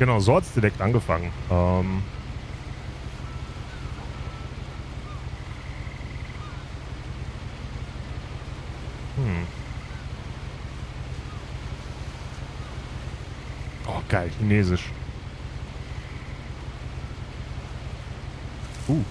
Genau, so hat es direkt angefangen. Oh, geil, Chinesisch. Uh.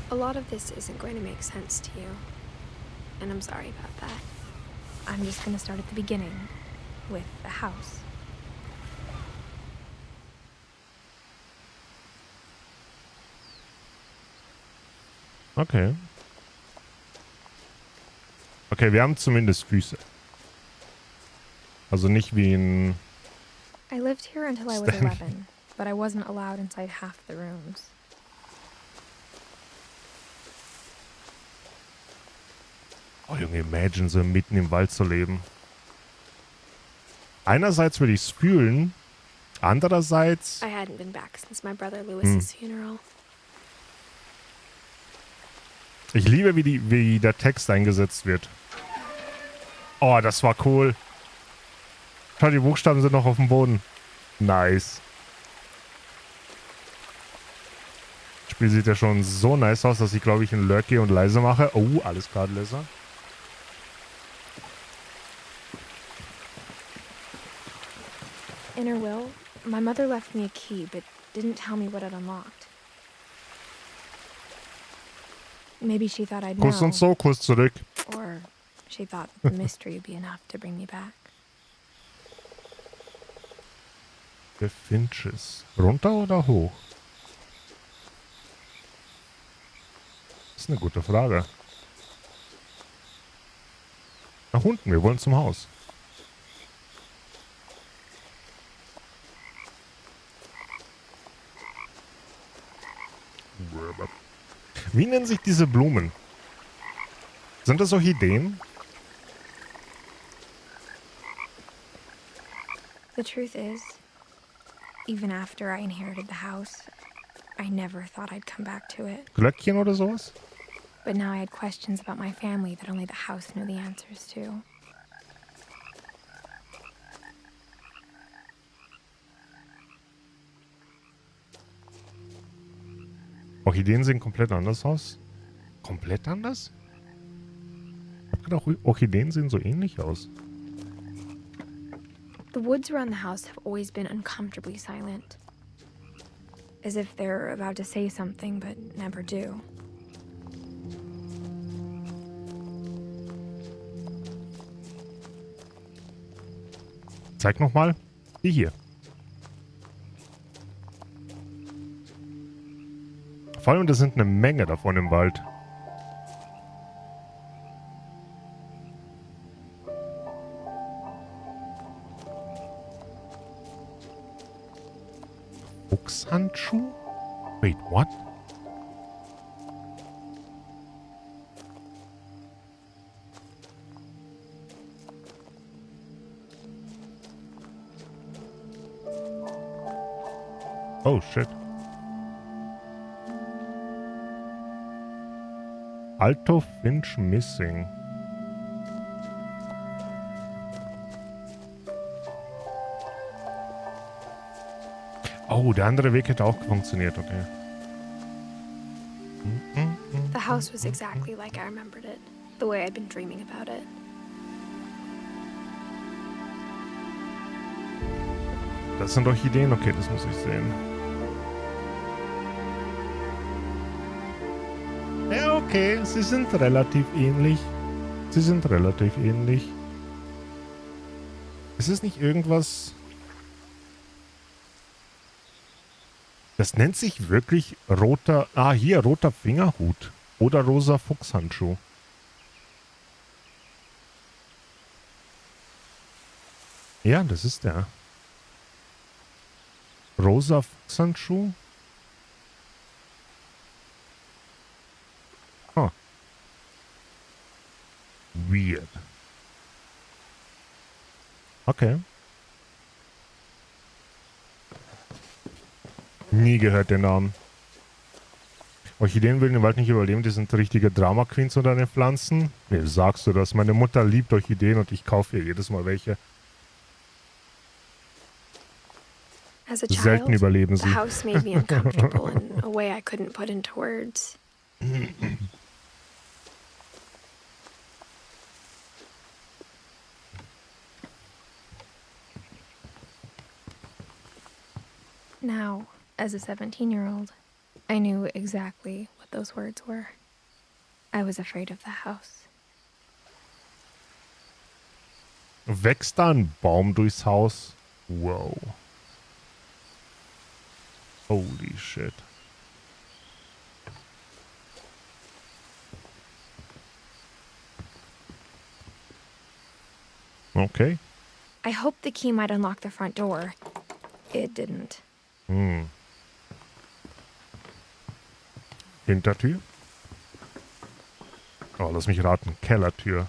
A lot of this isn't going to make sense to you, and I'm sorry about that. I'm just gonna start at the beginning, with the house. Okay. Okay, wir haben zumindest Füße. Also nicht wie ein I lived here until I was 11, but I wasn't allowed inside half the rooms. Oh Junge, imagine so mitten im Wald zu leben. Einerseits würde ich es fühlen, andererseits... I hadn't been back since my brother Lewis's funeral. Ich liebe, wie der Text eingesetzt wird. Oh, das war cool. Schau, die Buchstaben sind noch auf dem Boden. Nice. Das Spiel sieht ja schon so nice aus, dass ich, glaube ich, ein Lurky und leise mache. Oh, alles klar, Leser. In her will, my mother left me a key, but didn't tell me what it unlocked. Maybe she thought I'd know. Kuss und so, Kuss zurück. Or she thought the mystery would be enough to bring me back. Der Finches. Runter oder hoch? Das ist eine gute Frage. Nach unten, wir wollen zum Haus. Wie nennen sich diese Blumen? Sind das Orchideen? The truth is, even after I inherited the house, I never thought I'd come back to it. Glöckchen oder sowas? But now I had questions about my family that only the house knew the answers to. Orchideen sehen komplett anders aus. Komplett anders? Ich hab gedacht, Orchideen sehen so ähnlich aus. The woods around the house have always been uncomfortably silent. As if they're about to say something but never do. Zeig nochmal. Die hier. Vor allem, das sind eine Menge davon im Wald. Fuchshandschuh? Wait, what? Oh, shit. Alto Finch missing. Oh, der andere Weg hätte auch funktioniert, okay. The house was exactly like I remembered it, the way I'd been dreaming about it. Das sind Orchideen, okay, das muss ich sehen. Ja, okay, sie sind relativ ähnlich. Sie sind relativ ähnlich. Ist es nicht irgendwas... Das nennt sich wirklich roter... Ah, hier, roter Fingerhut. Oder rosa Fuchshandschuh. Ja, das ist der. Rosa Fuchshandschuh. Huh. Weird. Okay. Nie gehört den Namen. Orchideen will den Wald nicht überleben, die sind richtige Drama-Queens unter den Pflanzen. Nee, sagst du das? Meine Mutter liebt Orchideen und ich kaufe ihr jedes Mal welche. As a Selten child, überleben the sie. house made me uncomfortable in a way I couldn't put into words. Now, as a 17-year-old, I knew exactly what those words were. I was afraid of the house. Wächst da ein Baum durchs Haus? Wow. Holy shit. Okay. I hoped the key might unlock the front door. It didn't. Hintertür? Oh, lass mich raten. Kellertür.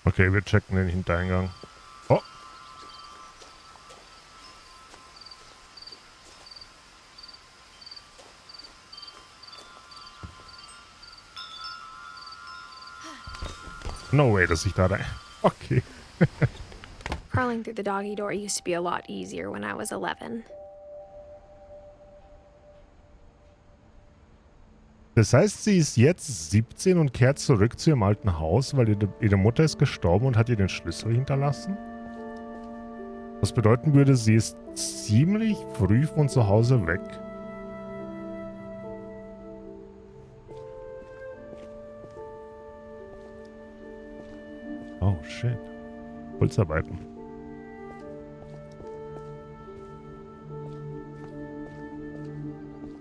Okay, wir checken den Hintereingang. Oh. No way, dass ich da rein. Okay. Crawling through the doggy door used to be a lot easier when I was 11. Das heißt, sie ist jetzt 17 und kehrt zurück zu ihrem alten Haus, weil ihre Mutter ist gestorben und hat ihr den Schlüssel hinterlassen? Was bedeuten würde, sie ist ziemlich früh von zu Hause weg. Oh, shit. Holzarbeiten.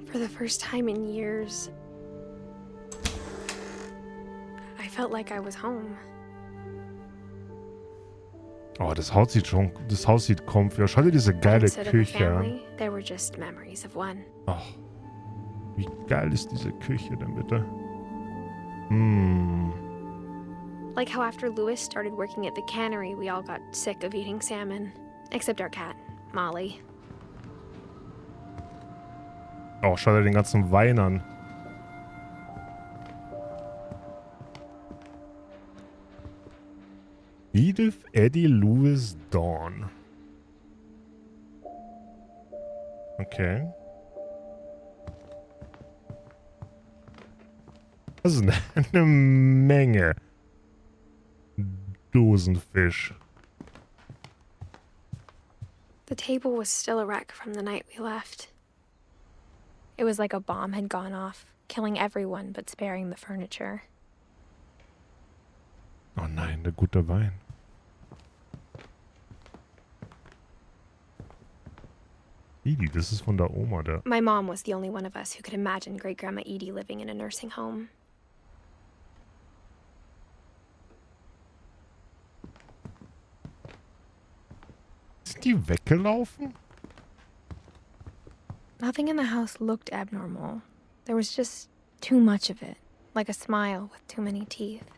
For the first time in years, I felt like I was home. Oh, das Haus sieht comfy aus. Schau dir diese geile Instead of a Küche an. family, there were just memories of one. Oh, wie geil ist diese Küche denn bitte? Like how after Lewis started working at the cannery, we all got sick of eating salmon. Except our cat, Molly. Oh, schau dir den ganzen Wein an. Edith, Eddie, Lewis, Dawn. Okay. Das ist eine Menge Dosenfisch. The table was still a wreck from the night we left. It was like a bomb had gone off, killing everyone but sparing the furniture. Oh nein, der gute Wein. Edie, das ist von der Oma, der... My mom was the only one of us who could imagine Great-Grandma Edie living in a nursing home. Sind die weggelaufen? Nothing in the house looked abnormal. There was just too much of it, like a smile with too many teeth.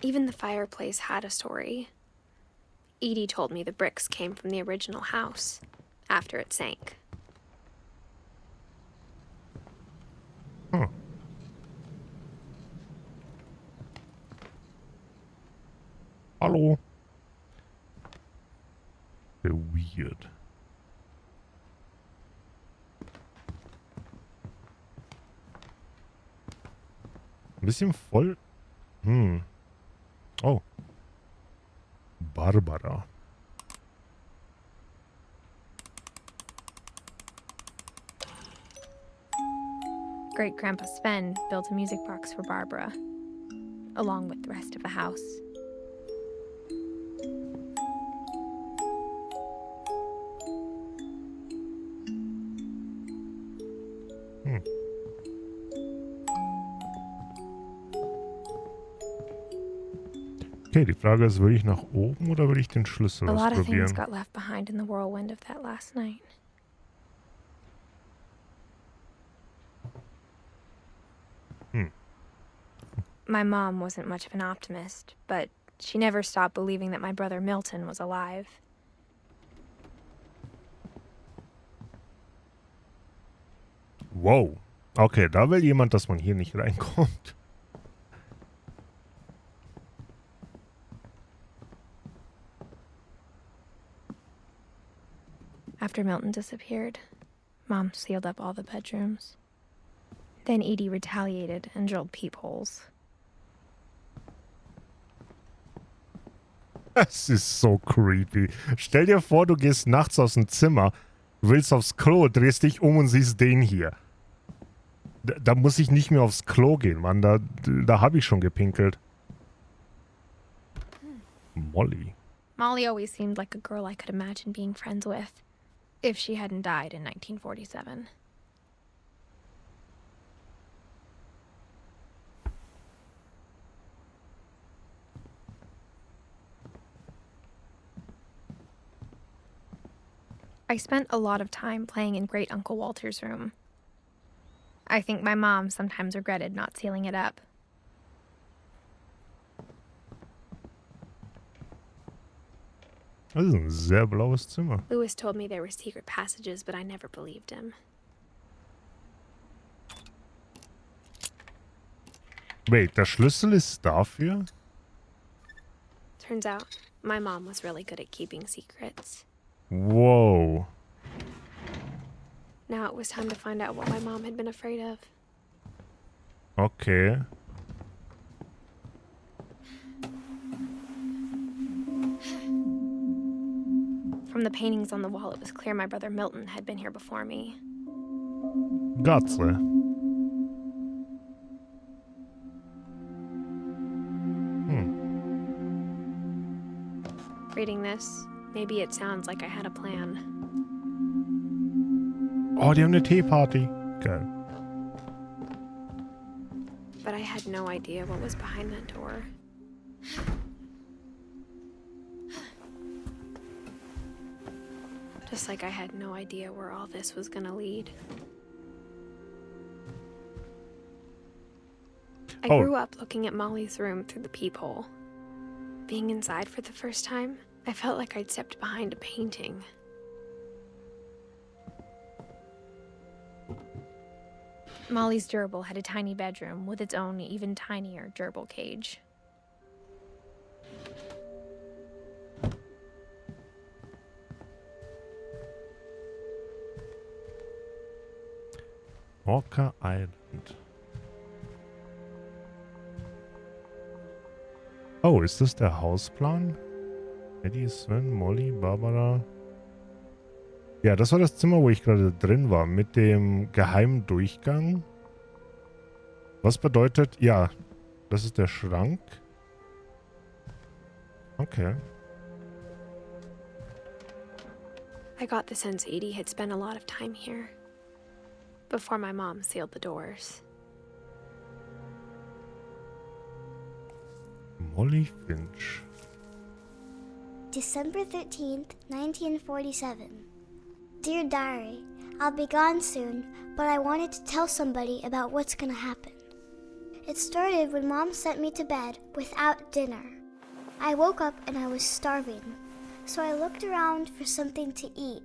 Even the fireplace had a story. Edie told me the bricks came from the original house, after it sank. Hm. Hallo. Sehr weird. Ein bisschen voll... Oh. Barbara. Great-Grandpa Sven built a music box for Barbara, along with the rest of the house. Okay, die Frage ist, will ich nach oben oder will ich den Schlüssel A lot of things ausprobieren? got left behind in the whirlwind of that last night. My mom wasn't much of an optimist, but She never stopped believing that my brother Milton was alive. Wow. Okay, da will jemand, dass man hier nicht reinkommt. After Milton disappeared, Mom sealed up all the bedrooms. Then Edie retaliated and drilled peepholes. Das ist so creepy. Stell dir vor, du gehst nachts aus dem Zimmer, willst aufs Klo, drehst dich um und siehst den hier. Da muss ich nicht mehr aufs Klo gehen, Mann. Da habe ich schon gepinkelt. Molly. Molly always seemed like a girl I could imagine being friends with, if she hadn't died in 1947. I spent a lot of time playing in Great Uncle Walter's room. I think my mom sometimes regretted not sealing it up. Das ist ein sehr blaues Zimmer. Lewis told me there were secret passages, but I never believed him. Wait, der Schlüssel ist dafür? Turns out, my mom was really good at keeping secrets. Wow. Now it was time to find out what my mom had been afraid of. Okay. From the paintings on the wall, it was clear my brother Milton had been here before me. Gatze. Reading this, maybe it sounds like I had a plan. Oh, die haben eine Teeparty. Geil. But I had no idea what was behind that door. Just like I had no idea where all this was gonna lead. I grew up looking at Molly's room through the peephole. Being inside for the first time, I felt like I'd stepped behind a painting. Molly's gerbil had a tiny bedroom with its own even tinier gerbil cage. Walker Island. Oh, ist das der Hausplan? Eddie, Sven, Molly, Barbara. Ja, das war das Zimmer, wo ich gerade drin war, mit dem geheimen Durchgang. Was bedeutet, ja, das ist der Schrank. Okay. I got the sense Edie had spent a lot of time here, before my mom sealed the doors. Molly Finch. December 13th, 1947. Dear Diary, I'll be gone soon, but I wanted to tell somebody about what's gonna happen. It started when Mom sent me to bed without dinner. I woke up and I was starving, so I looked around for something to eat.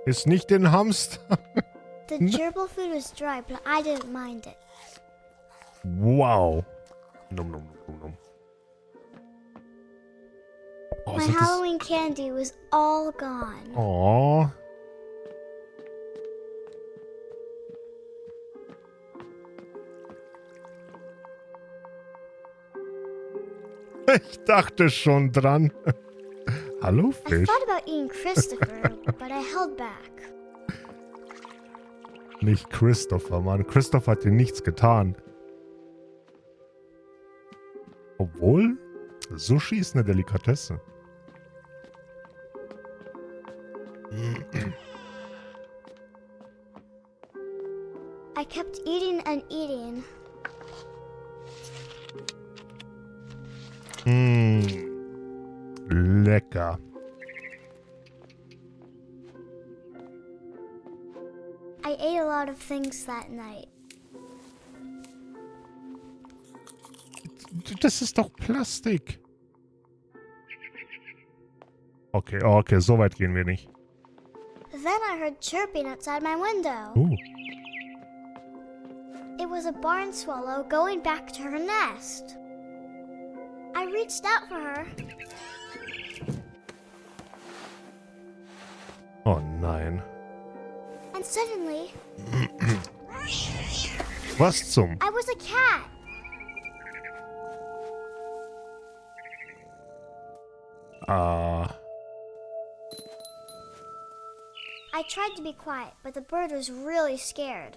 Ist nicht den Hamster. The gerbil food was dry, but I didn't mind it. Wow. Nom, nom, nom, nom. Oh, My Halloween candy was all gone. Oh. Ich dachte schon dran. Hallo, I Fisch. thought about eating Christopher, but I held back. Nicht Christopher, Mann. Christopher hat dir nichts getan. Obwohl, Sushi ist eine Delikatesse. I kept eating and eating. Lecker. I ate a lot of things that night. Das ist doch Plastik. Okay, okay, so weit gehen wir nicht. Then I heard chirping outside my window. It was a barn swallow going back to her nest. I reached out for her. Oh nein. And suddenly, Was zum? I was a cat. I tried to be quiet, but the bird was really scared.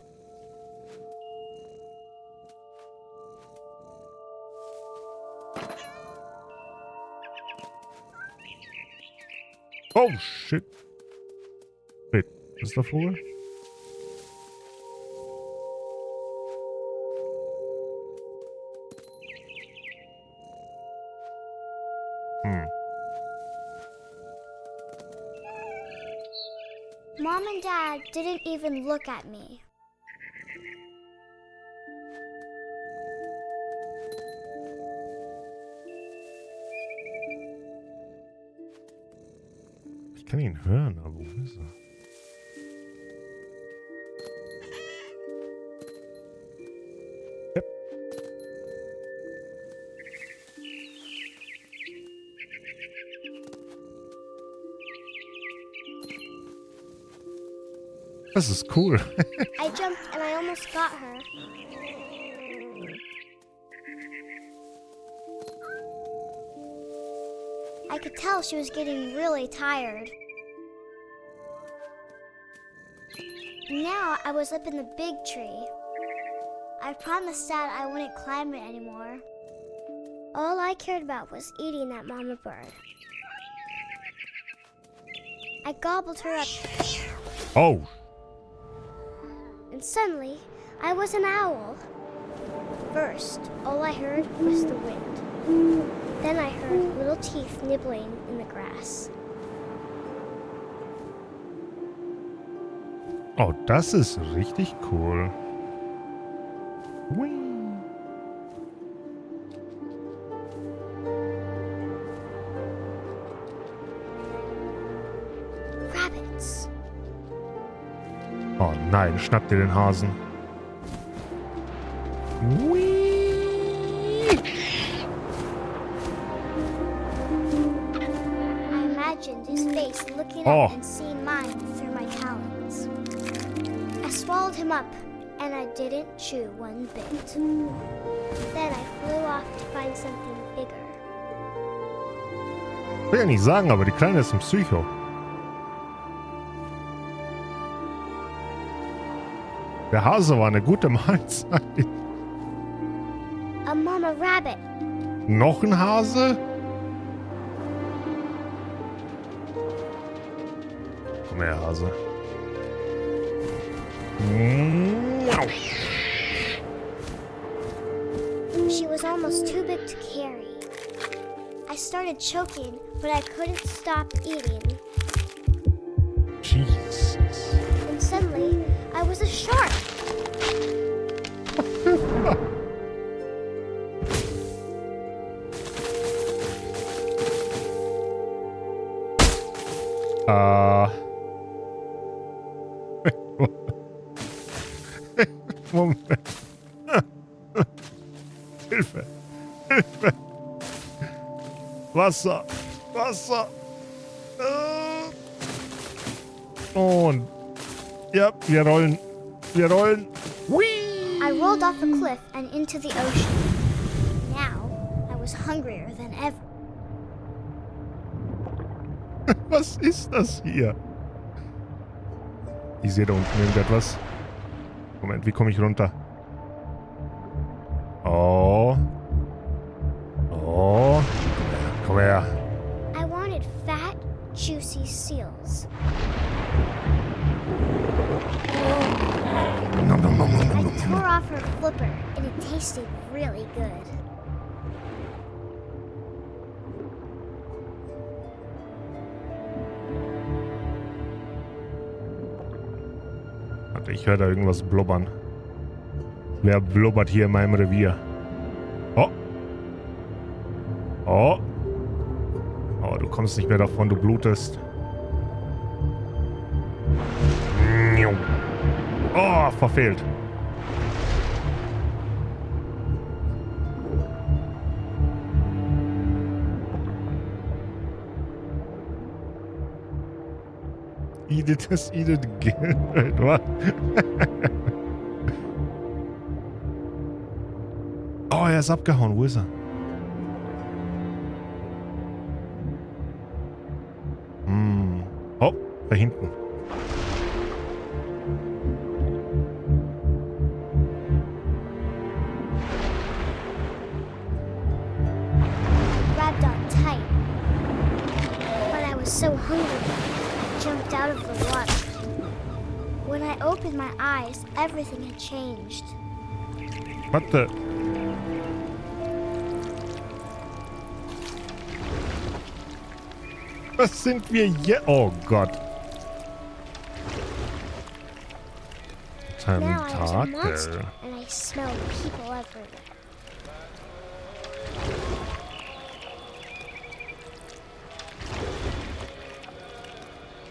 Oh shit. Wait, ist der Vogel? Mom and Dad didn't even look at me. Ich kann ihn hören, aber wo ist er? Yep. Das ist cool. I jumped and I almost got her. I could tell she was getting really tired. Now I was up in the big tree. I promised Dad I wouldn't climb it anymore. All I cared about was eating that mama bird. I gobbled her up. Oh. And suddenly, I was an owl. First, all I heard was the wind. Then I heard little teeth nibbling in the grass. Oh, das ist richtig cool. Hui. Rabbits. Oh nein, schnapp dir den Hasen. Hui. I imagined his face looking Oh. up and seeing mine through my talons. I swallowed him up, and I didn't chew one bit. Then I flew off to find something bigger. Will ja nicht sagen, aber die Kleine ist ein Psycho. Der Hase war eine gute Mahlzeit. A mama rabbit. Noch ein Hase? Komm her, Hase. She was almost too big to carry. I started choking, but I couldn't stop eating. Jesus. And suddenly, I was a shark. Moment. Hilfe. Hilfe. Wasser. Wasser. Und. Ja, wir rollen. Wir rollen. Whee! I rolled off the cliff and into the ocean. Now, I was hungrier than ever. Was ist das hier? Ich sehe da unten irgendetwas. Moment, wie komme ich runter? Oh. Oh. Komm her. I wanted fat, juicy seals. Nom, nom, nom, nom, nom, I nom. tore off her flipper, and it tasted really good. Warte, ich höre da irgendwas blubbern. Wer blubbert hier in meinem Revier? Oh. Oh. Oh, du kommst nicht mehr davon, du blutest. Oh, verfehlt. Edith ist Edith Geld, was? Oh, er ist abgehauen. Wo ist er? Oh, da hinten. Grabbed on tight, but I was so hungry, I jumped out of the water. When I opened my eyes, everything had changed. What the? Was sind wir hier? Oh Gott. Now I was a Tentakel. monster, and I smelled people everywhere.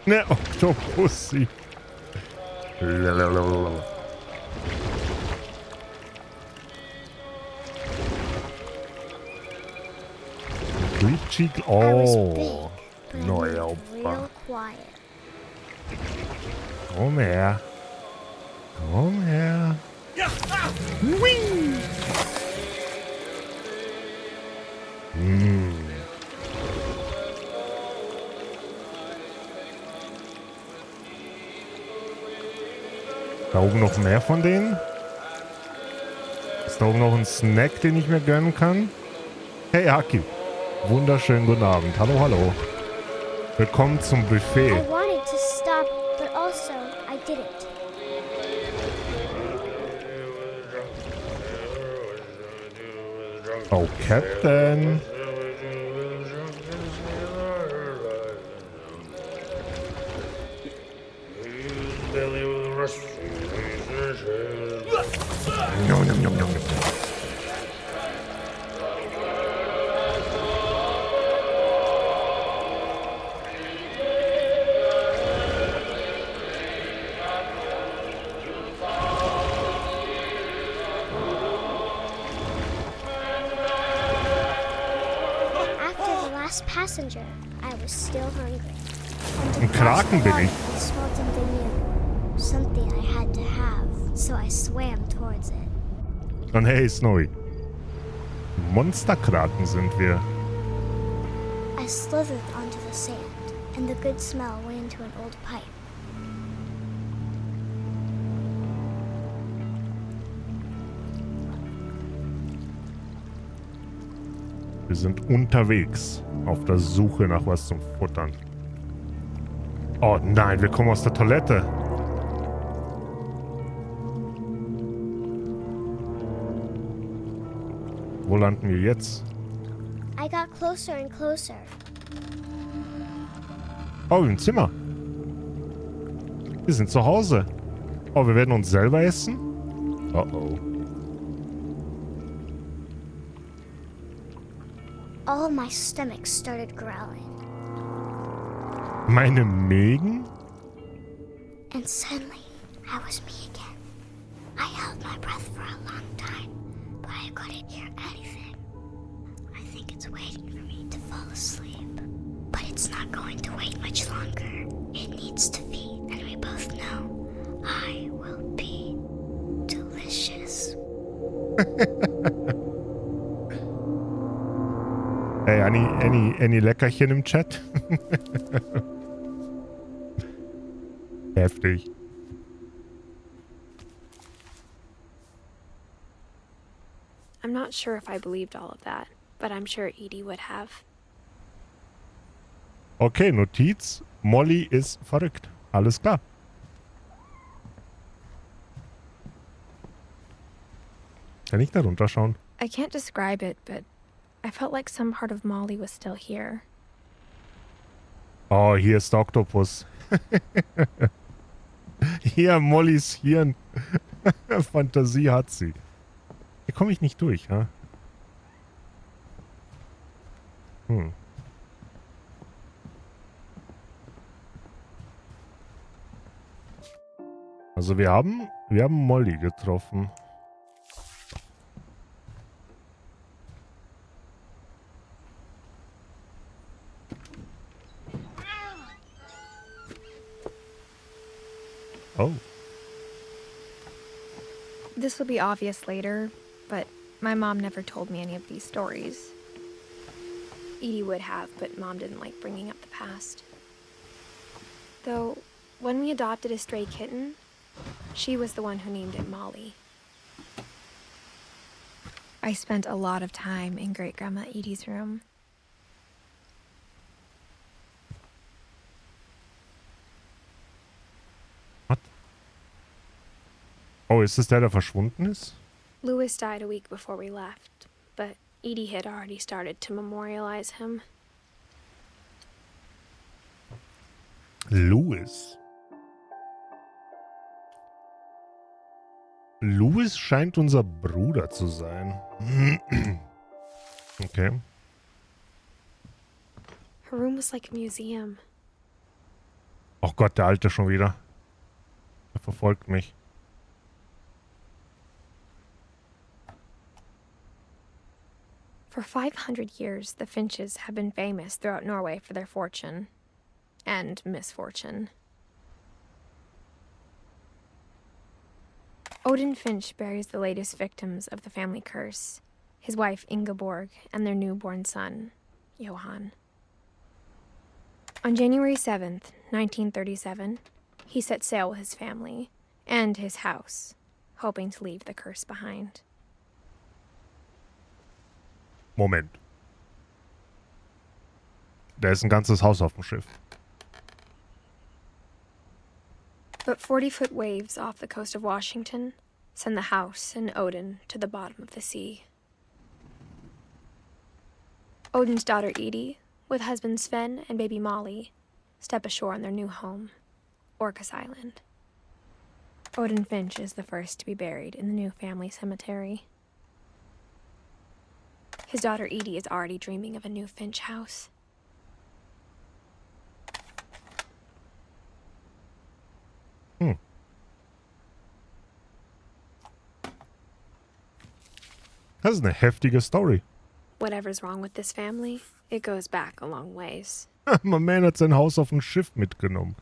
Ne, Oktopussi. Glitschig. I was big, Oh. but I Neue moved Opfer. real quiet. Komm her. Komm her. Whee! Da oben noch mehr von denen? Ist da oben noch ein Snack, den ich mir gönnen kann? Hey Aki, wunderschönen guten Abend. Hallo, hallo. Willkommen zum Buffet. I wanted to stop, but also I didn't. Oh, Captain. No, no, no, no, no. After the last passenger, I was still hungry. And Ein Kraken bin ich. I smelled something new. Something I had to have, so I swam towards it. Und hey, Snowy. Monsterkraken sind wir. I slithered onto the sand, and the good smell went into an old pipe. Wir sind unterwegs auf der Suche nach was zum Futtern. Oh nein, wir kommen aus der Toilette. Wo landen wir jetzt? I got closer and closer. Oh, im Zimmer. Wir sind zu Hause. Oh, wir werden uns selber essen? Oh oh. All my stomach started growling, Meine Mägen? and suddenly I was me again. I held my breath for a long time, but I couldn't hear anything. I think it's waiting for me to fall asleep, but it's not going to wait much longer. It needs to feed, and we both know I will be delicious. Hey, any Leckerchen im Chat? Heftig. I'm not sure if I believed all of that, but I'm sure Edie would have. Okay, Notiz. Molly ist verrückt. Alles klar. Kann ich da runterschauen? I can't describe it, but I felt like some part of Molly was still here. Oh, hier ist der Oktopus. Hier, Mollys Hirn. Fantasie hat sie. Hier komme ich nicht durch, ha? Hm. Also wir haben Molly getroffen. Oh. This will be obvious later, but my mom never told me any of these stories. Edie would have, but Mom didn't like bringing up the past. Though, when we adopted a stray kitten, she was the one who named it Molly. I spent a lot of time in Great-Grandma Edie's room. What? Oh, ist das der verschwunden ist? Louis died a week before we left, but Edie had already started to memorialize him. Louis. Louis scheint unser Bruder zu sein. Okay. Her room was like a museum. Oh Gott, der Alte schon wieder. Er verfolgt mich. For 500 years, the Finches have been famous throughout Norway for their fortune. And misfortune. Odin Finch buries the latest victims of the family curse, his wife Ingeborg and their newborn son, Johan. On January 7th, 1937, he set sail with his family and his house, hoping to leave the curse behind. Moment. Da ist ein ganzes Haus auf dem Schiff. But 40-foot waves off the coast of Washington send the house and Odin to the bottom of the sea. Odin's daughter Edie, with husband Sven and baby Molly, step ashore on their new home, Orcas Island. Odin Finch is the first to be buried in the new family cemetery. His daughter Edie is already dreaming of a new Finch house. Das ist eine heftige Story. Whatever's wrong with this family, it goes back a long ways. Mein Mann hat sein Haus auf ein Schiff mitgenommen.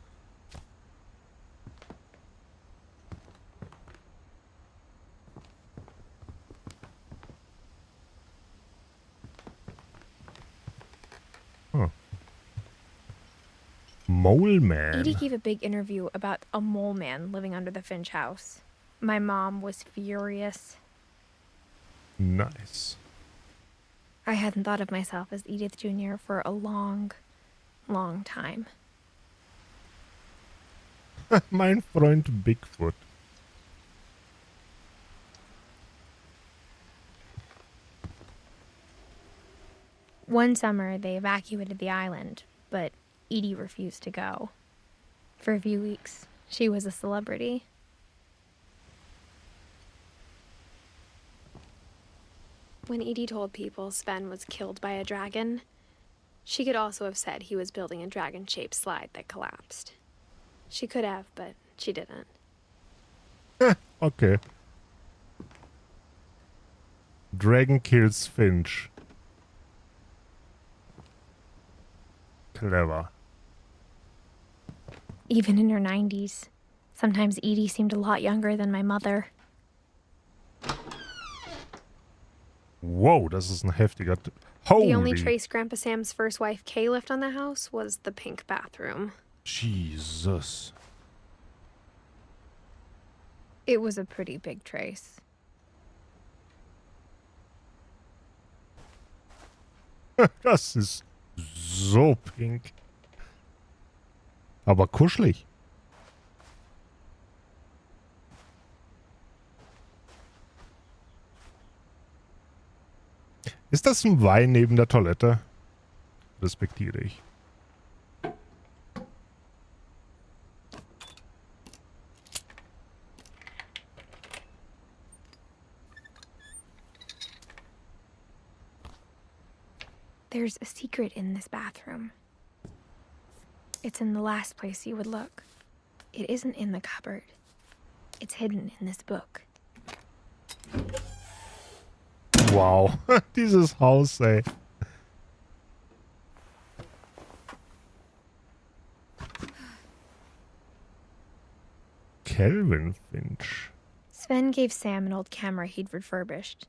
Huh. Mole Man. Edie gave a big interview about a mole man living under the Finch house. My mom was furious. Nice. I hadn't thought of myself as Edith Jr. for a long, long time. Mein Freund Bigfoot. One summer, they evacuated the island, but Edie refused to go. For a few weeks, she was a celebrity. When Edie told people Sven was killed by a dragon, she could also have said he was building a dragon-shaped slide that collapsed. She could have, but she didn't. Okay. Dragon kills Finch. Clever. Even in her 90s, sometimes Edie seemed a lot younger than my mother. Wow, das ist ein heftiger... Holy... The only trace Grandpa Sam's first wife Kay left on the house was the pink bathroom. Jesus. It was a pretty big trace. Das ist so pink. Aber kuschelig. Ist das ein Wein neben der Toilette? Respektiere ich. There's a secret in this bathroom. It's in the last place you would look. It isn't in the cupboard. It's hidden in this book. Wow, dieses Haus, ey. Calvin Finch. Sven gave Sam an old camera he'd refurbished.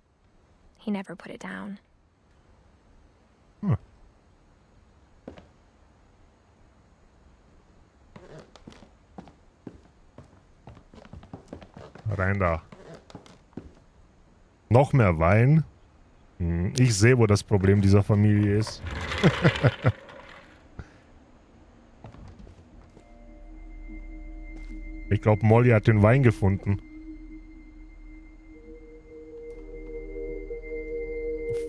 He never put it down. Huh. Rein da. Noch mehr Wein. Ich sehe, wo das Problem dieser Familie ist. Ich glaube, Molly hat den Wein gefunden.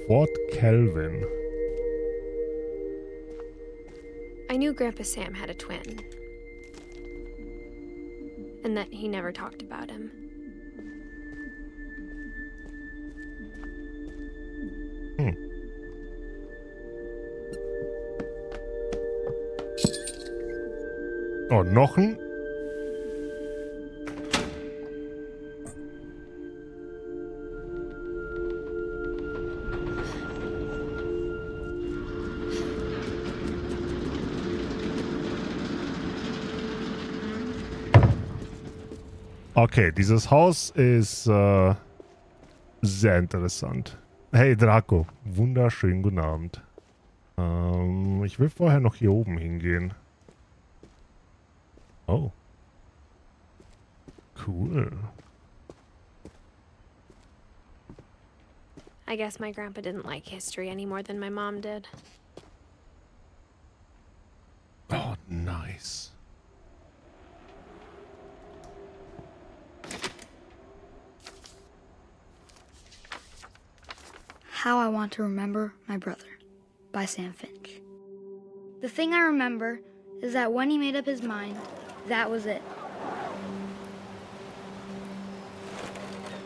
Fort Calvin. I knew Grandpa Sam had a twin. And that he never talked about him. Oh, noch ein? Okay, dieses Haus ist sehr interessant. Hey Draco, wunderschönen guten Abend. Ich will vorher noch hier oben hingehen. Oh. Cool. I guess my grandpa didn't like history any more than my mom did. Oh, nice. How I Want to Remember My Brother by Sam Finch. The thing I remember is that when he made up his mind, that was it.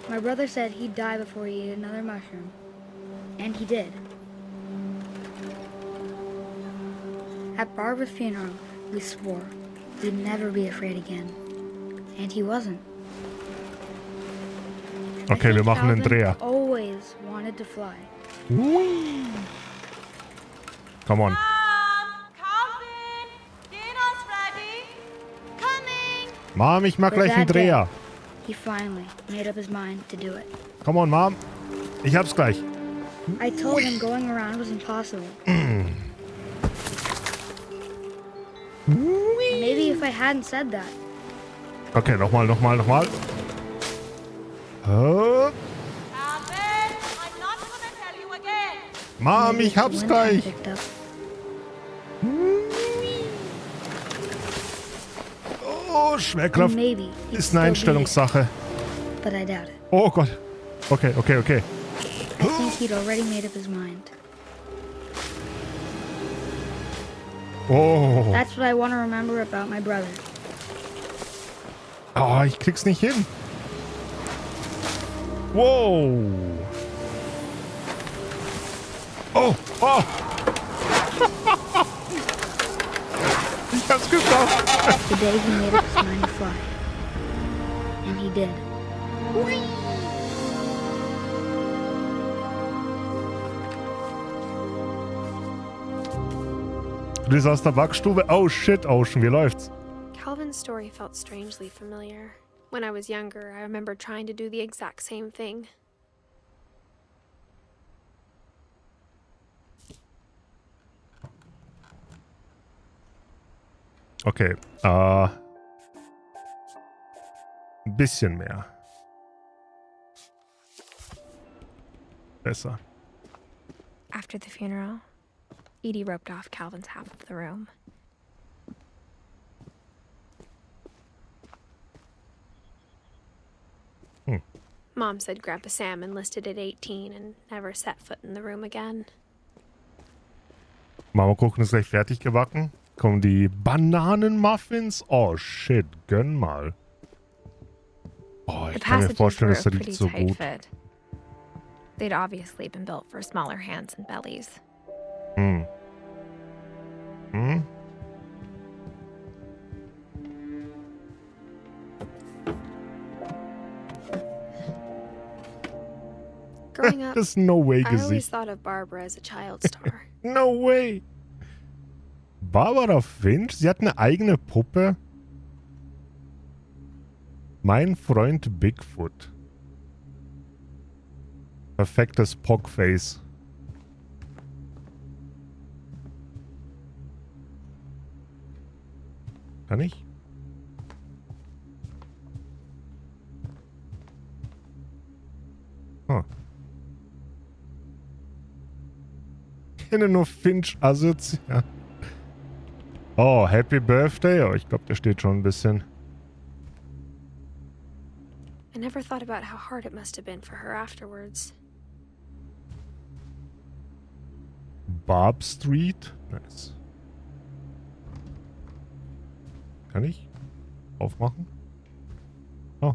My brother said he'd die before he ate another mushroom. And he did. At Barbara's funeral, we swore we'd never be afraid again. And he wasn't. Okay, wir machen einen Dreher. Always wanted to fly. Come on. Calvin, dinner's ready. Coming. Mom, ich mach But gleich einen that day, Dreher. he finally made up his mind to do it. Come on, Mom. Ich hab's gleich. I told him going around was impossible. Maybe if I hadn't said that. Okay, nochmal. Oh. Calvin, I'm not gonna tell you again. Mom, maybe ich hab's the wind had gleich. picked up. Oh, Schwerkraft And maybe he'd ist still eine be Einstellungssache. here, but I doubt it. Oh Gott. Okay. I think he'd already made up his mind. Oh. That's what I want to remember about my brother. Oh, ich krieg's nicht hin. Wow. Oh. Ich hab's geschafft. The day he made up his mind to fly. And he did. Du bist aus der Backstube. Oh shit, Ocean, wie läuft's? Calvin's story felt strangely familiar. When I was younger, I remember trying to do the exact same thing. Okay, ein bisschen mehr. Besser. After the funeral, Edie roped off Calvin's half of the room. Mom said Grandpa Sam enlisted at 18 and never set foot in the room again. Marmorkuchen ist gleich fertig gebacken. Kommen die Bananenmuffins? Oh shit, gönn mal. Oh, The ich kann mir passages vorstellen, were das a riecht pretty so tight gut. fit. They'd obviously been built for smaller hands and bellies. Hm. Hm? Growing up, Das No Way I always Gesicht. thought of Barbara as a child star. No way. Barbara Finch? Sie hat eine eigene Puppe? Mein Freund Bigfoot. Perfektes Pogface. Kann ich? Ah. Ich kenne nur Finch asozial. Oh, Happy Birthday. Oh, ich glaube, der steht schon ein bisschen. I never thought about how hard it must have been for her afterwards. Barb Street. Nice. Kann ich aufmachen? Oh.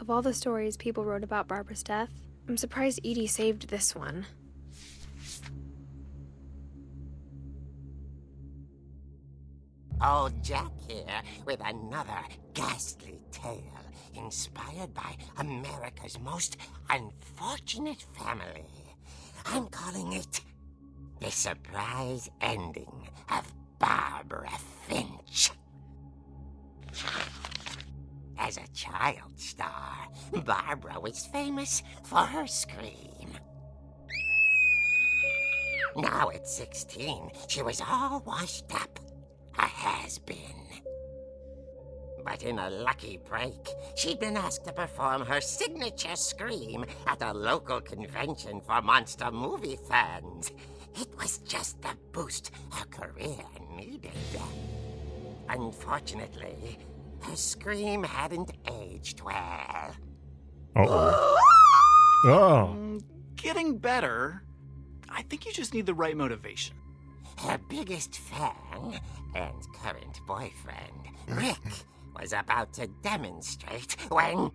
Of all the stories people wrote about Barbara's death, I'm surprised Edie saved this one. Old Jack here with another ghastly tale inspired by America's most unfortunate family. I'm calling it The Surprise Ending of Barbara Finch. As a child star, Barbara was famous for her scream. Now at 16, she was all washed up. A has-been. But in a lucky break, she'd been asked to perform her signature scream at a local convention for monster movie fans. It was just the boost her career needed. Unfortunately, her scream hadn't aged well. Uh-oh. Oh. Getting better. I think you just need the right motivation. Her biggest fan and current boyfriend, Rick, was about to demonstrate when...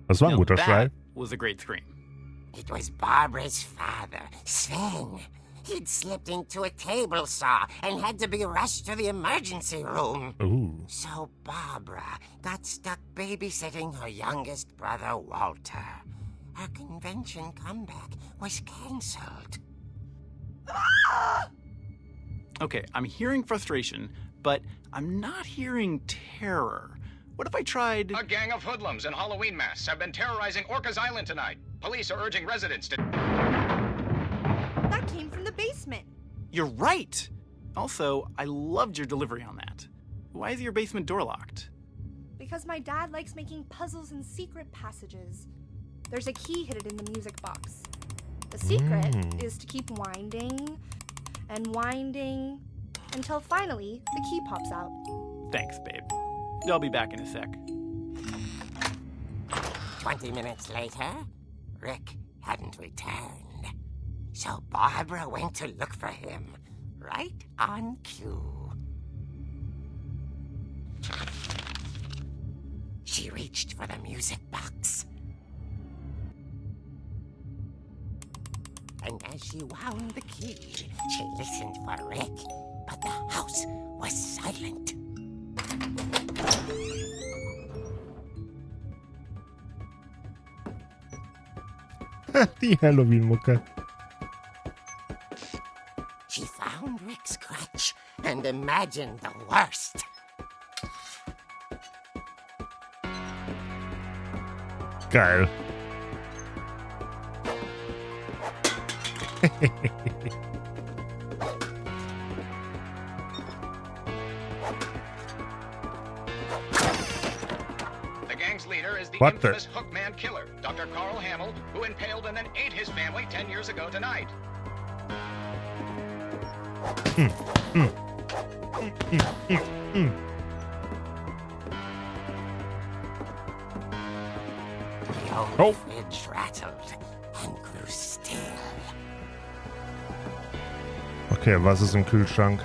Das war ein guter Schrei. That was a great scream. It was Barbara's father, Sven. He'd slipped into a table saw and had to be rushed to the emergency room. Ooh. So Barbara got stuck babysitting her youngest brother, Walter. Her convention comeback was cancelled. Okay, I'm hearing frustration, but I'm not hearing terror. What if I tried... A gang of hoodlums in Halloween masks have been terrorizing Orcas Island tonight. Police are urging residents to... That came from the basement. You're right! Also, I loved your delivery on that. Why is your basement door locked? Because my dad likes making puzzles and secret passages. There's a key hidden in the music box. The secret is to keep winding and winding until finally the key pops out. Thanks, babe. I'll be back in a sec. 20 minutes later, Rick hadn't returned. So Barbara went to look for him, right on cue. She reached for the music box. And as she wound the key, she listened for Rick, but the house was silent. Die Halloween-Mucke. She found Rick's crutch and imagined the worst. Geil. The gang's leader is the What the- infamous Hookman killer, Dr. Carl Hamill, who impaled and then ate his family 10 years ago tonight. The old Oh. fridge rattled and grew still. Okay, was ist im Kühlschrank?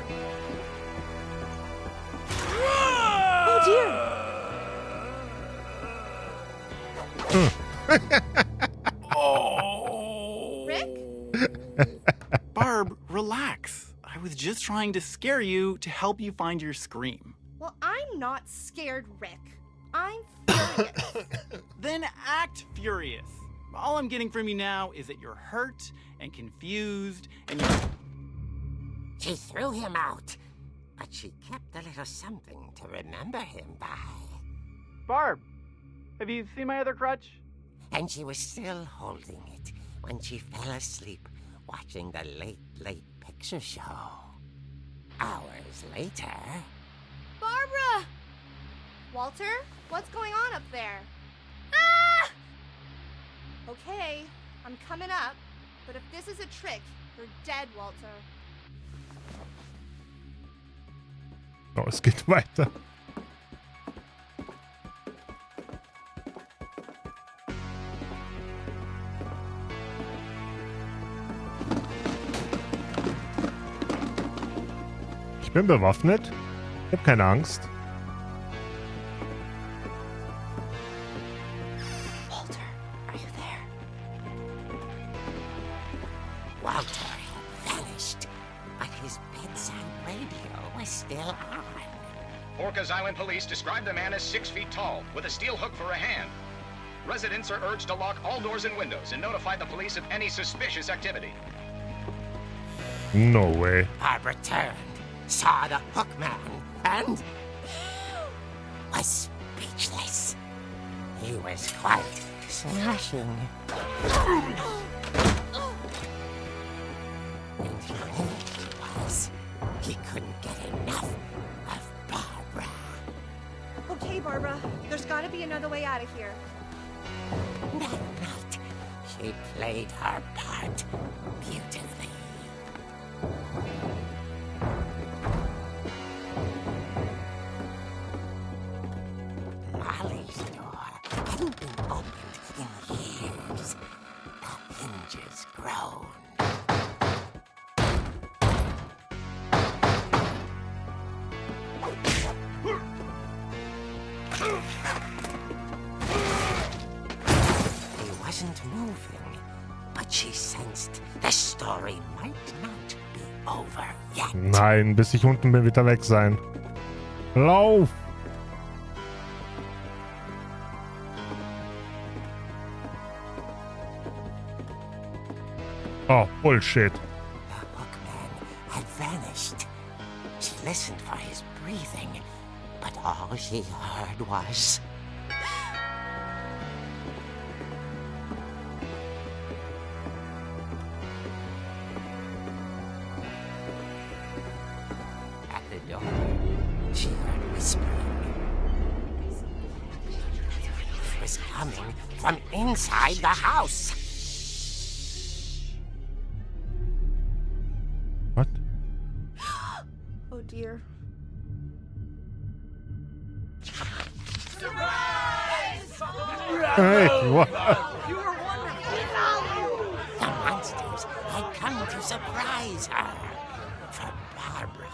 was just trying to scare you to help you find your scream. Well, I'm not scared, Rick. I'm furious. Then act furious. All I'm getting from you now is that you're hurt and confused and you're... She threw him out, but she kept a little something to remember him by. Barb, have you seen my other crutch? And she was still holding it when she fell asleep watching the late picture show. Hours later... Barbara! Walter, what's going on up there? Ah! Okay, I'm coming up, but if this is a trick, you're dead, Walter. Oh, es geht weiter. Ich bin bewaffnet. Ich habe keine Angst. Walter, are you there? Walter had vanished, but his bedside radio was still on. Orcas Island police describe the man as 6 feet tall, with a steel hook for a hand. Residents are urged to lock all doors and windows and notify the police of any suspicious activity. No way. Barbara turned, saw the hook man, and was speechless. He was quite smashing. And he was. He couldn't get enough of Barbara. Okay, Barbara, there's gotta be another way out of here. That night, she played her part beautifully. Molly's door hadn't been opened in years. The hinges groaned. He wasn't moving, but she sensed the story might not be over yet. Nein, bis ich unten bin, wird er weg sein. Lauf! Oh, Bullshit. The hookman had vanished. She listened for his breathing, but all she heard was... At the door, she heard whispering. It was coming from inside the house. What? Oh dear. Hey, what? The monsters had come to surprise her. For Barbara,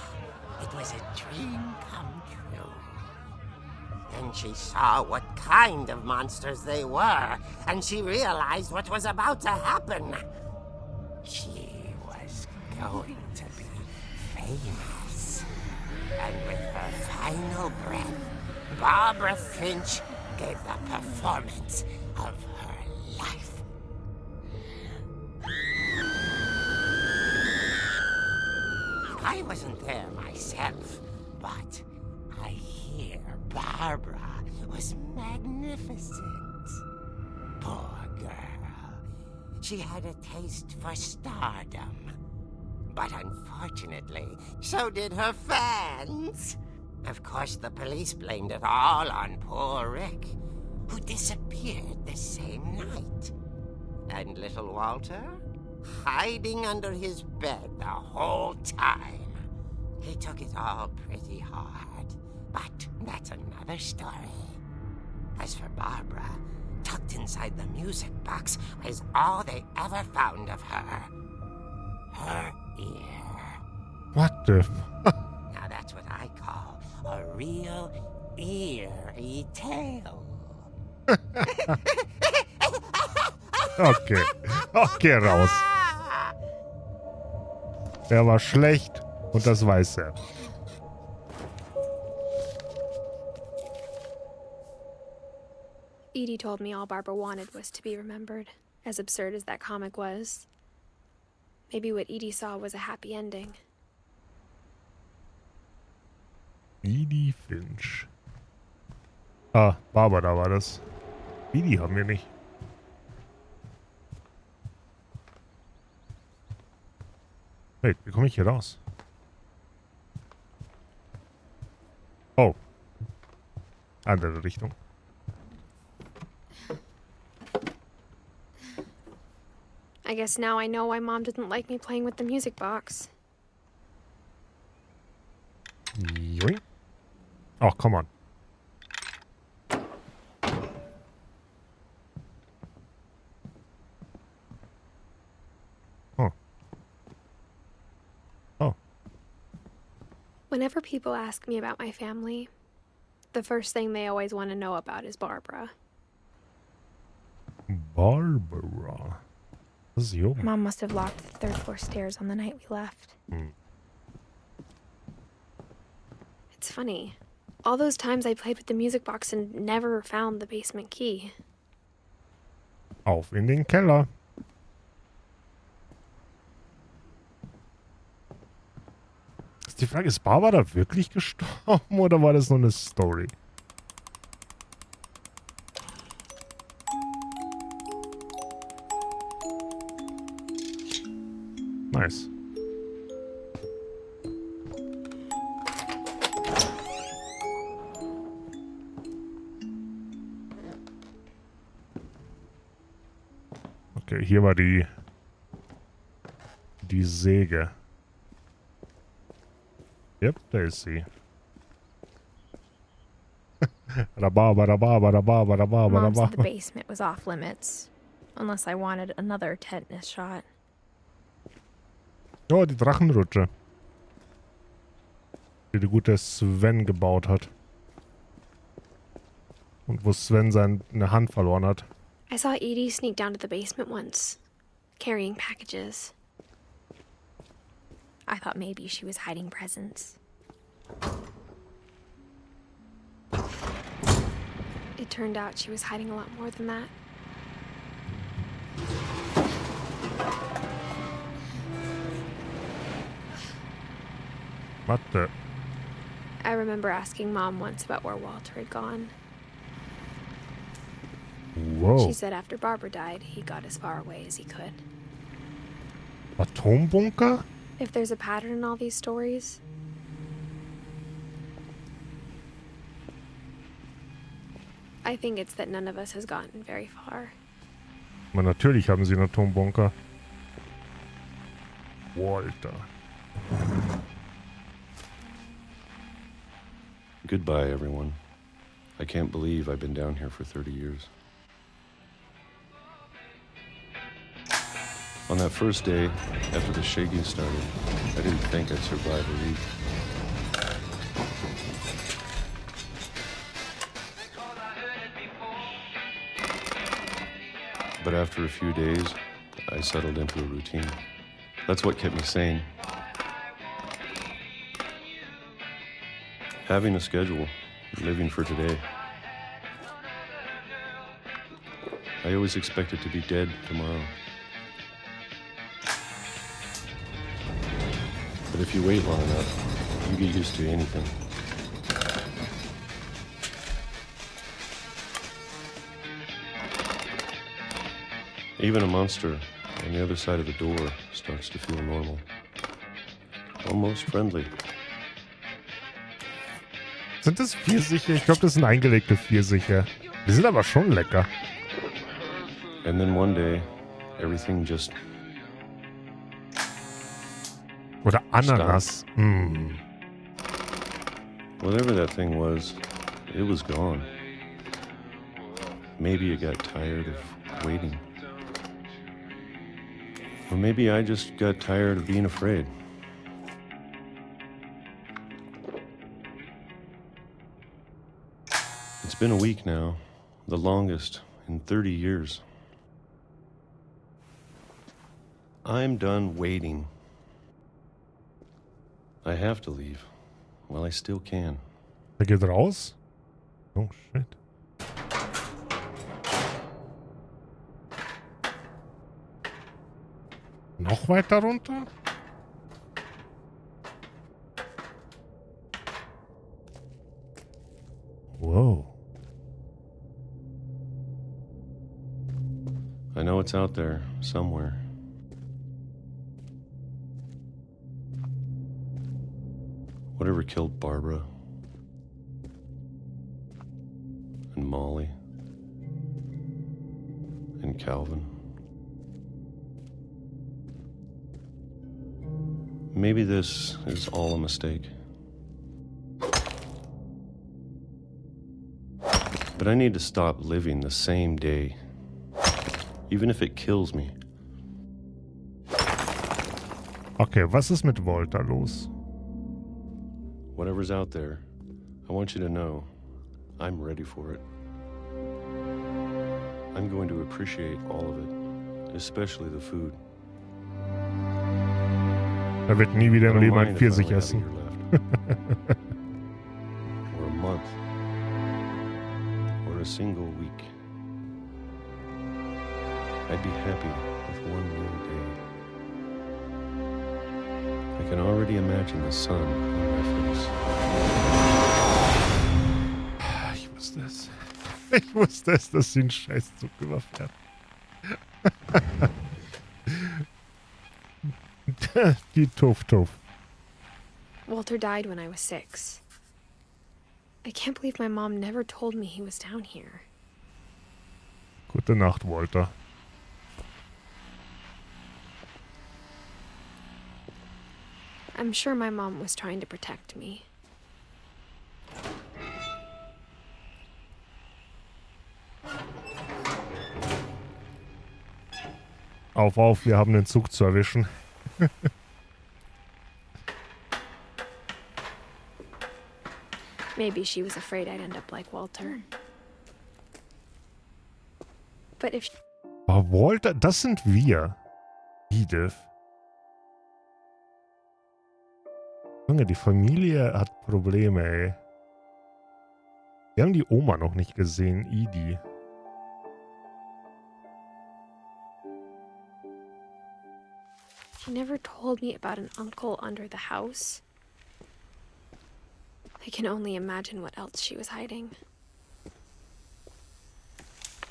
it was a dream come true. Then she saw what kind of monsters they were, and she realized what was about to happen. She was going to be famous. And with her final breath, Barbara Finch gave the performance of her life. I wasn't there myself, but I hear Barbara was magnificent. Poor girl. She had a taste for stardom. But unfortunately, so did her fans. Of course, the police blamed it all on poor Rick, who disappeared the same night. And little Walter? Hiding under his bed the whole time. He took it all pretty hard, but that's another story. As for Barbara, tucked inside the music box was all they ever found of her. Her ear. What the f... Now that's what I call a real eerie tale. Okay. Okay, raus. Der war schlecht. Und das weiß er. Edie told me all Barbara wanted was to be remembered, as absurd as that comic was. Maybe what Edie saw was a happy ending. Edith Finch. Ah, Barbara war das. Edie haben wir nicht. Wait, wie komme ich hier raus? Oh. Andere Richtung. I guess now I know why Mom didn't like me playing with the music box. Joink. Oh, come on. Oh. Oh. Whenever people ask me about my family, the first thing they always want to know about is Barbara. Barbara. Was ist hier oben? Mom must have locked the third floor stairs on the night we left. It's funny. All those times I played with the music box and never found the basement key. Auf in den Keller. Ist die Frage, ist Barbara wirklich gestorben oder war das nur eine Story? Nice. Okay, hier war die Säge. Yep, da ist sie. Rhabarber, Rhabarber, Rhabarber, Rhabarber, Mom said the Rhabarber. basement was off limits, unless I wanted another tetanus shot. Oh, die Drachenrutsche. Die der gute Sven gebaut hat. Und wo Sven seine Hand verloren hat. I saw Edie sneak down to the basement once, carrying packages. I thought maybe she was hiding presents. It turned out she was hiding a lot more than that. What the? I remember asking Mom once about where Walter had gone. Whoa. She said after Barbara died, he got as far away as he could. Atombunker? If there's a pattern in all these stories, I think it's that none of us has gotten very far. Na, natürlich haben sie einen Atombunker. Walter. Goodbye, everyone. I can't believe I've been down here for 30 years. On that first day, after the shaking started, I didn't think I'd survive a week. But after a few days, I settled into a routine. That's what kept me sane. Having a schedule, living for today. I always expected to be dead tomorrow. But if you wait long enough, you get used to anything. Even a monster on the other side of the door starts to feel normal. Almost friendly. Sind das Pfirsiche? Ich glaube, das sind eingelegte Pfirsiche. Die sind aber schon lecker. And then one day, everything just... Oder Ananas. Mm. Whatever that thing was, it was gone. Maybe it got tired of waiting. Or maybe I just got tired of being afraid. It's been a week now, the longest in 30 years. I'm done waiting. I have to leave. While I still can. Er geht raus. Oh, shit. Noch weiter runter? Whoa. I know it's out there, somewhere. Whatever killed Barbara. And Molly. And Calvin. Maybe this is all a mistake. But I need to stop living the same day. Even if it kills me. Okay, was ist mit Walter los? Whatever's out there, I want you to know I'm ready for it. I'm going to appreciate all of it, especially the food. Er wird nie wieder im Leben ein Pfirsich Or essen. a month. Or a single week. I'd be happy with one new day. I can already imagine the sun on my face. Ich wusste es. Ich wusste es, dass sie einen Scheißzug überfährt. Die Tuff. Walter died when I was 6. I can't believe my mom never told me he was down here. Gute Nacht, Walter. I'm sure my mom was trying to protect me. Auf, wir haben den Zug zu erwischen. Maybe she was afraid I'd end up like Walter. But if Oh, Walter, das sind wir. Edith. Junge, die Familie hat Probleme, ey. Wir haben die Oma noch nicht gesehen, Edie. she never told me about an uncle under the house, I can only imagine what else she was hiding.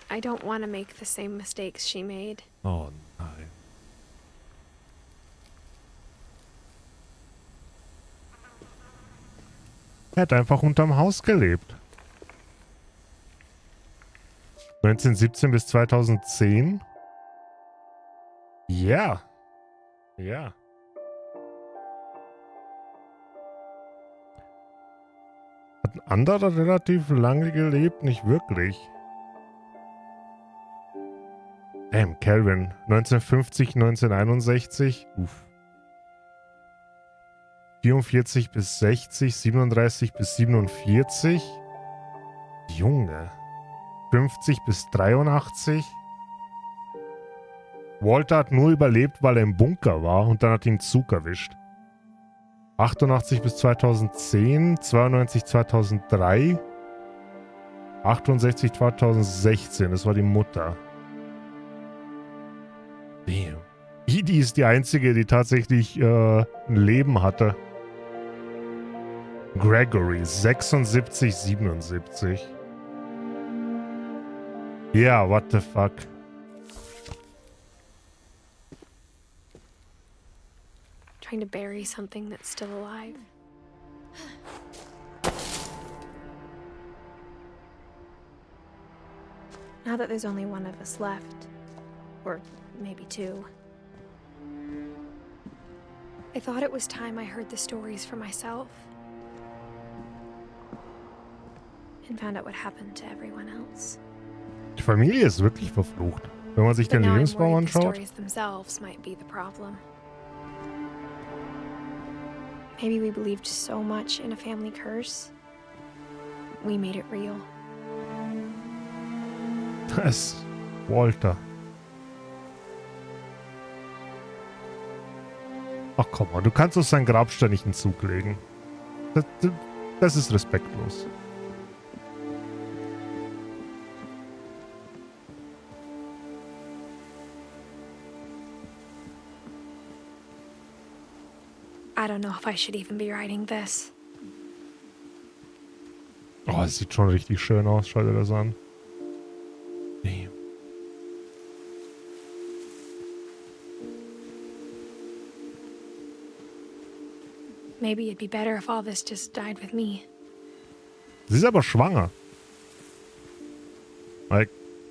I don't want to make the same mistakes she made. Oh nein. Er hat einfach unterm Haus gelebt. 1917 bis 2010? Ja. Ja. Hat ein anderer relativ lange gelebt? Nicht wirklich. Calvin. 1950, 1961. Uff. 44 bis 60, 37 bis 47. Junge. 50 bis 83. Walter hat nur überlebt, weil er im Bunker war und dann hat ihn ein Zug erwischt. 88 bis 2010, 92 2003, 68 2016, das war die Mutter. Damn. Edie ist die einzige, die tatsächlich ein Leben hatte. Gregory, 76, 77. Yeah, what the fuck? Trying to bury something that's still alive. Now that there's only one of us left, or maybe two, I thought it was time I heard the stories for myself and found out what happened to everyone else. Die Familie ist wirklich verflucht. Wenn man sich But den now I'm Lebensbaum worried the anschaut. stories themselves might be the problem. Maybe we believed so much in a family curse, we made it real. Das ist Walter. Ach komm mal, du kannst doch seinen Grabstein nicht in den Zug legen. Das ist respektlos. I don't know if I should even be writing this. Oh, es sieht schon richtig schön aus. Schau dir das an. Damn. Maybe it'd be better if all this just died with me. Sie ist aber schwanger. Ich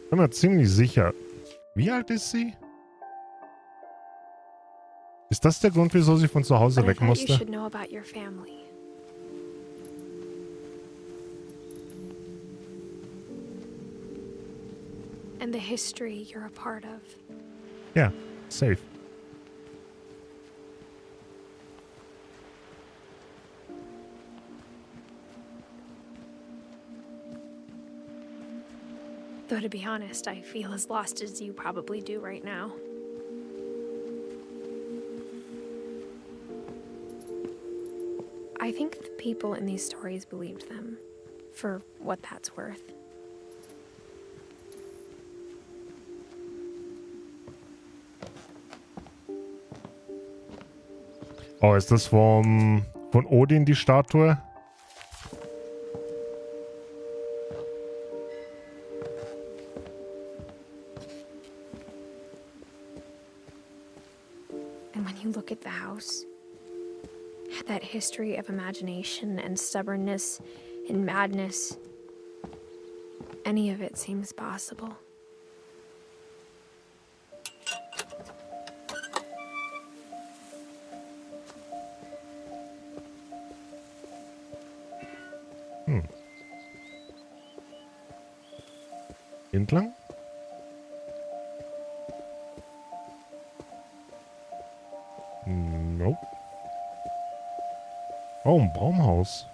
bin mir ziemlich sicher. Wie alt ist sie? Ist das der Grund, wieso sie von zu Hause But I weg thought you musste? should know about your family. And the history you're a part of. Ja, safe. Though to be honest, I feel as lost as you probably do right now. I think the people in these stories believed them, for what that's worth. Oh, ist das von Odin die Statue? And when you look at the house, that history of imagination and stubbornness and madness, any of it seems possible. Entlang? Nope. Oh, ein Baumhaus.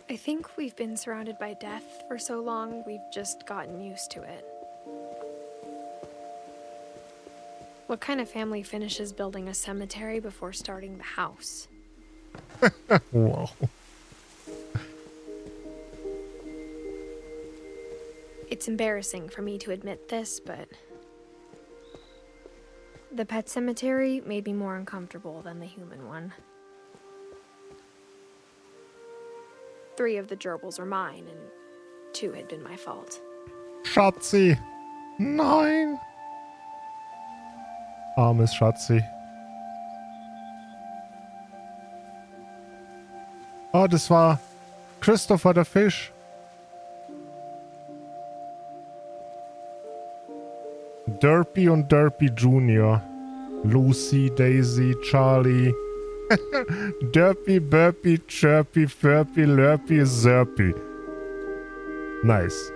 I think we've been surrounded by death for so long, we've just gotten used to it. What kind of family finishes building a cemetery before starting the house? Wow. It's embarrassing for me to admit this, but the pet cemetery made me more uncomfortable than the human one. 3 of the gerbils are mine, and 2 had been my fault. Schatzi. Nein. Armes Schatzi. Oh, das war Christopher der Fisch. Derpy und Derpy Junior. Lucy, Daisy, Charlie. Derpy, Burpy, Chirpy, Furpy, Lurpy, Zerpy. Nice.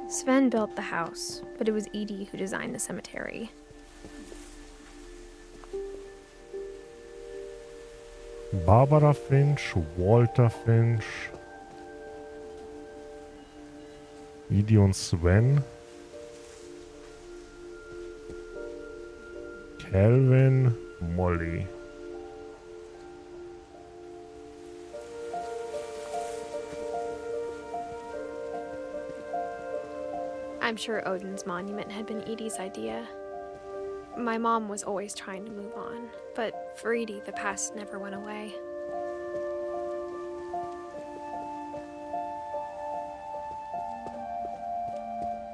Sven built the house, but it was Edie who designed the cemetery. Barbara Finch, Walter Finch. Edie und Sven. Calvin, Molly. I'm sure Odin's monument had been Edie's idea. My mom was always trying to move on, but for Edie, the past never went away.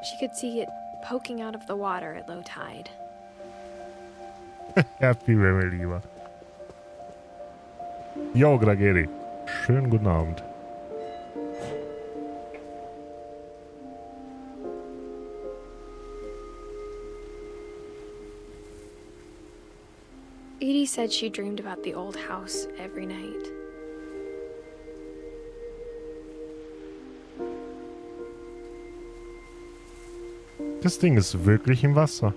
She could see it poking out of the water at low tide. Happy, mein Lieber. Jo, Grageri. Schönen guten Abend. Edie said she dreamed about the old house every night. Das Ding ist wirklich im Wasser.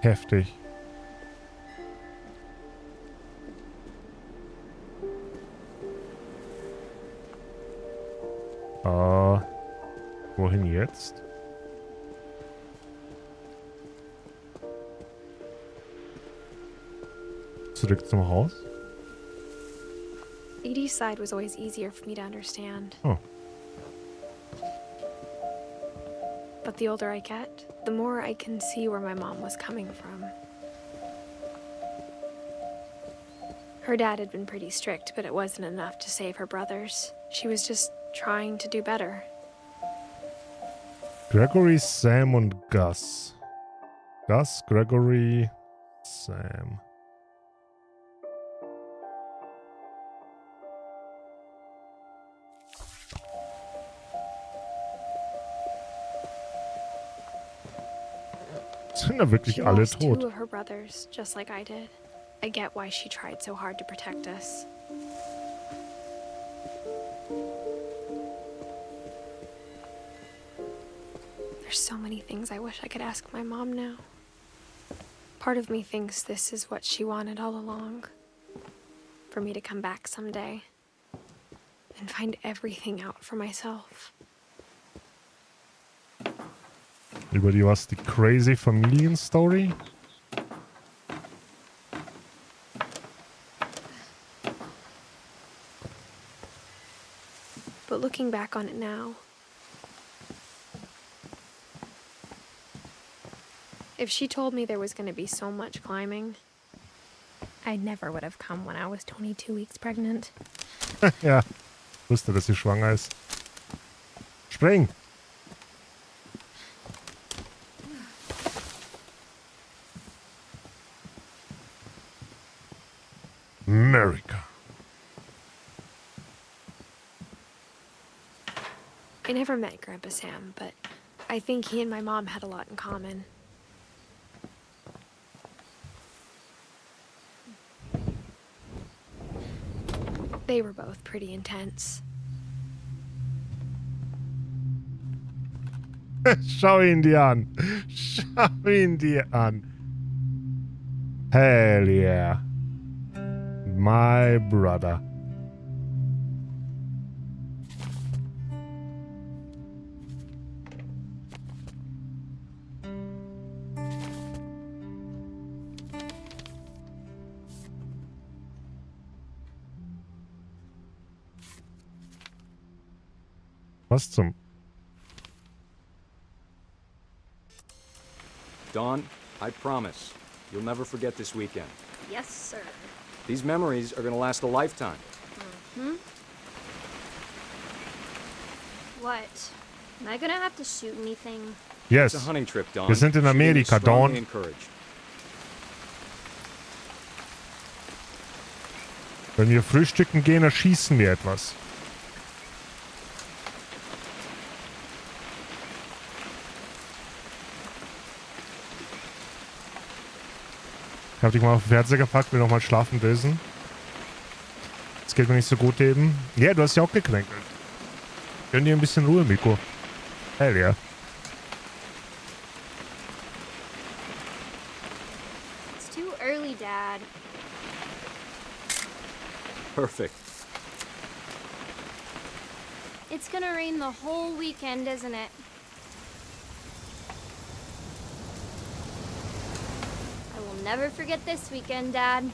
Heftig. Wohin jetzt? Zurück zum Haus? Edith's side was always easier for me to understand. Oh. But the older I get, the more I can see where my mom was coming from. Her dad had been pretty strict, but it wasn't enough to save her brothers. She was just trying to do better. Gregory, Sam und Gus. Gus, Gregory, Sam. Sind da wirklich She alle lost two tot? of her brothers, just like I did. I get why she tried so hard to protect us. There's so many things I wish I could ask my mom now. Part of me thinks this is what she wanted all along. For me to come back someday and find everything out for myself. Über die was? Die crazy Familienstory? But looking back on it now, if she told me there was going to be so much climbing, I never would have come when I was 22 weeks pregnant. Ja, wusste, dass sie schwanger ist. Spring! America. I never met Grandpa Sam, but I think he and my mom had a lot in common. They were both pretty intense. Schau ihn dir an. Schau ihn dir an. Hell yeah. My brother. Was zum... Dawn, I promise, you'll never forget this weekend. Yes, sir. These memories are gonna last a lifetime. Hmm? What? Am I gonna have to shoot anything? Yes. It's a hunting trip, Dawn. Wir sind in Shooting is Amerika, strongly Dawn. encouraged. Wenn wir frühstücken gehen, erschießen wir etwas. Ich hab dich mal auf den Fernseher gepackt, will nochmal schlafen dösen. Es geht mir nicht so gut eben. Ja, du hast ja auch gekränkelt. Gönn dir ein bisschen Ruhe, Miko. Hell yeah. It's too early, Dad. Perfect. It's gonna rain the whole weekend, isn't it? I will never forget this weekend, Dad.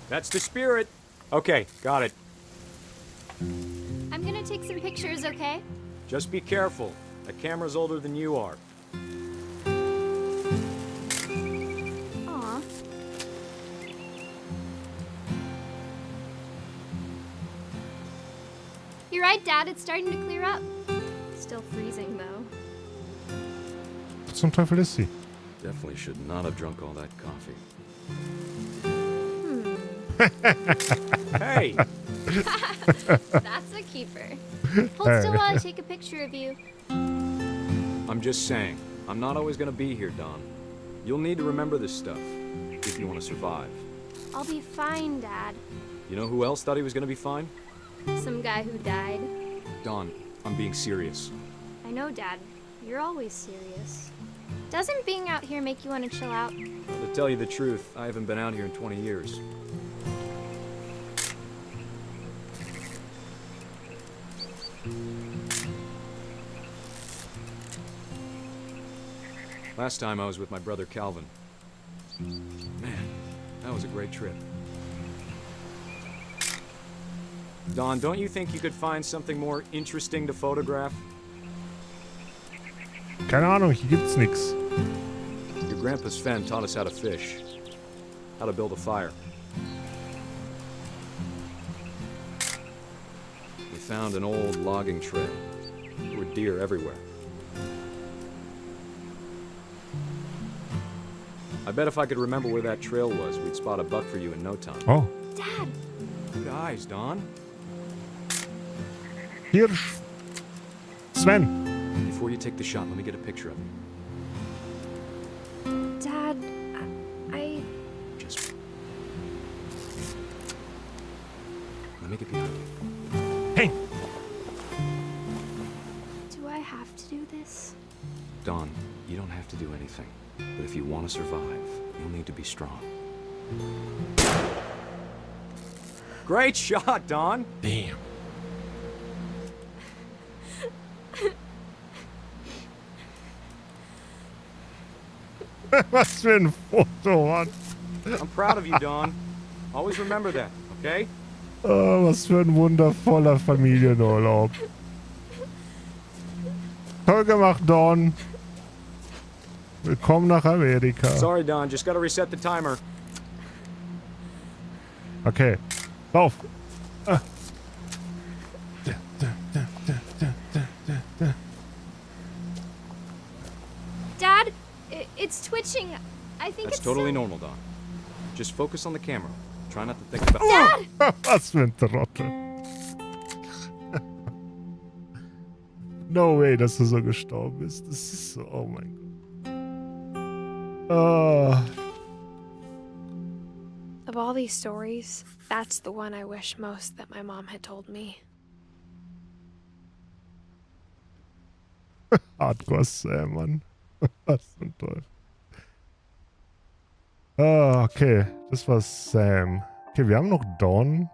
That's the spirit. Okay, got it. I'm gonna take some pictures, okay? Just be careful. That camera's older than you are. Aw. You're right, Dad. It's starting to clear up. Still freezing, though. Was zum Teufel ist sie? Definitely should not have drunk all that coffee. Hey! That's a keeper. Hold still while I take a picture of you. I'm just saying, I'm not always gonna be here, Dawn. You'll need to remember this stuff, if you want to survive. I'll be fine, Dad. You know who else thought he was gonna be fine? Some guy who died. Dawn, I'm being serious. I know, Dad. You're always serious. Doesn't being out here make you want to chill out? To tell you the truth, I haven't been out here in 20 years. Last time I was with my brother Calvin. Man, that was a great trip. Don, don't you think you could find something more interesting to photograph? Keine Ahnung, hier gibt's nix. Your grandpa Sven taught us how to fish, how to build a fire. We found an old logging trail. There were deer everywhere. I bet if I could remember where that trail was, we'd spot a buck for you in no time. Oh. Dad! Good eyes, Don. Hier. Sven. Before you take the shot, let me get a picture of you. Dad, I... Just... Let me get behind you. Hey! Do I have to do this? Don, you don't have to do anything. But if you want to survive, you'll need to be strong. Great shot, Don! Damn. Was für ein Foto, Mann. I'm proud of you, Don. Always remember that, okay? Oh, was für ein wundervoller Familienurlaub. Toll gemacht, Don. Willkommen nach Amerika. Sorry, Don. Just gotta reset the timer. Okay. Lauf. Ah. Dad, it's twitching. I think That's it's totally so... normal, Don. Just focus on the camera. Try not to think about... Dad! Was für ein Trottel. No way, dass du so gestorben bist. Das ist so, oh mein Gott. Of all these stories, that's the one I wish most that my mom had told me. Hardcore Sam, Mann. Was zum Teufel. Ah, okay. Das war Sam. Okay, wir haben noch Dawn.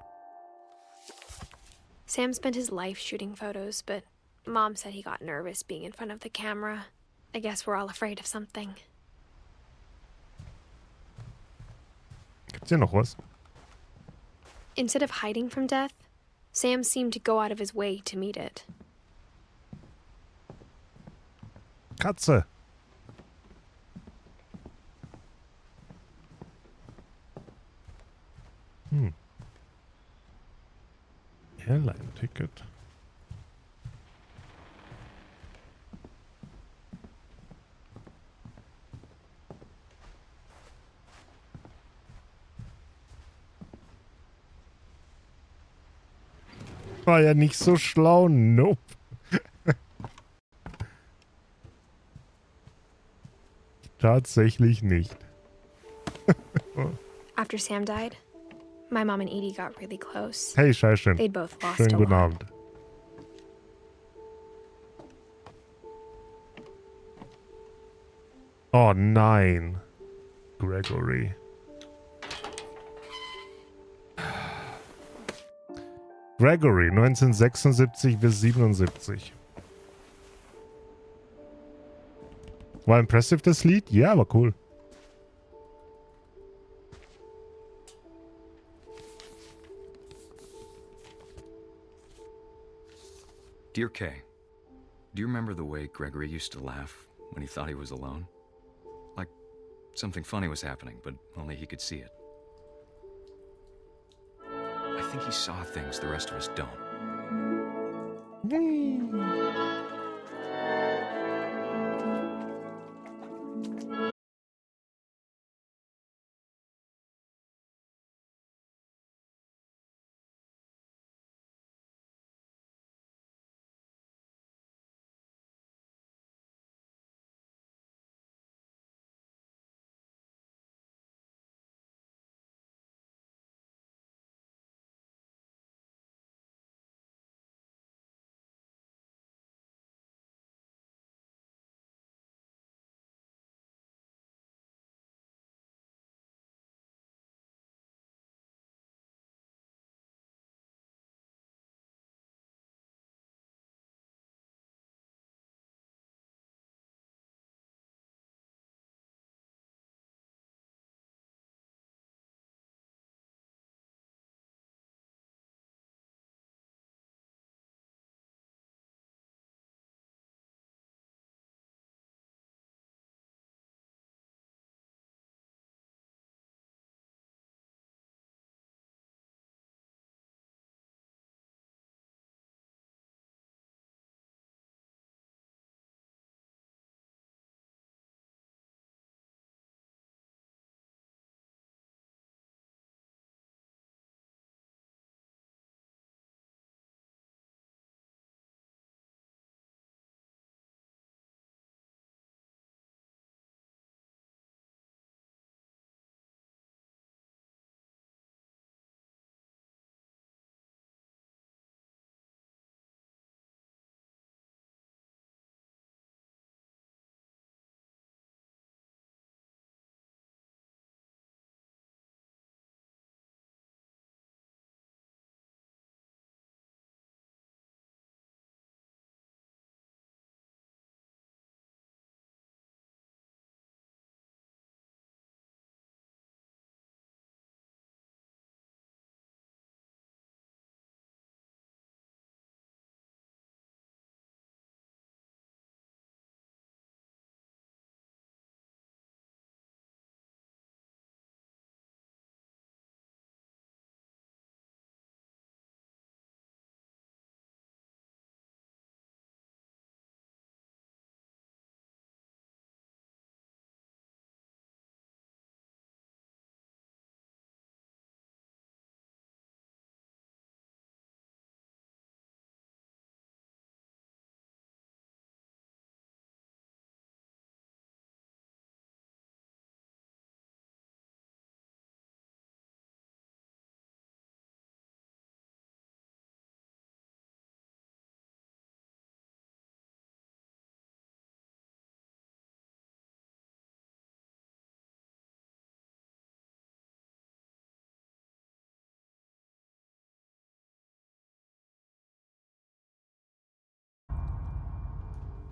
Sam spent his life shooting photos, but Mom said he got nervous being in front of the camera. I guess we're all afraid of something. Gibt's hier noch was? Instead of hiding from death, Sam seemed to go out of his way to meet it. Katze. Airline-Ticket. War ja nicht so schlau, nope. Tatsächlich nicht. After Sam died, my mom and Edie got really close. Hey, Scheißchen. They'd both lost Schönen a guten lot. Abend. Oh nein. Gregory. Gregory, 1976 bis 77. War impressive das Lied? Ja, aber cool. Dear Kay, do you remember the way Gregory used to laugh when he thought he was alone? Like something funny was happening, but only he could see it. I think he saw things the rest of us don't.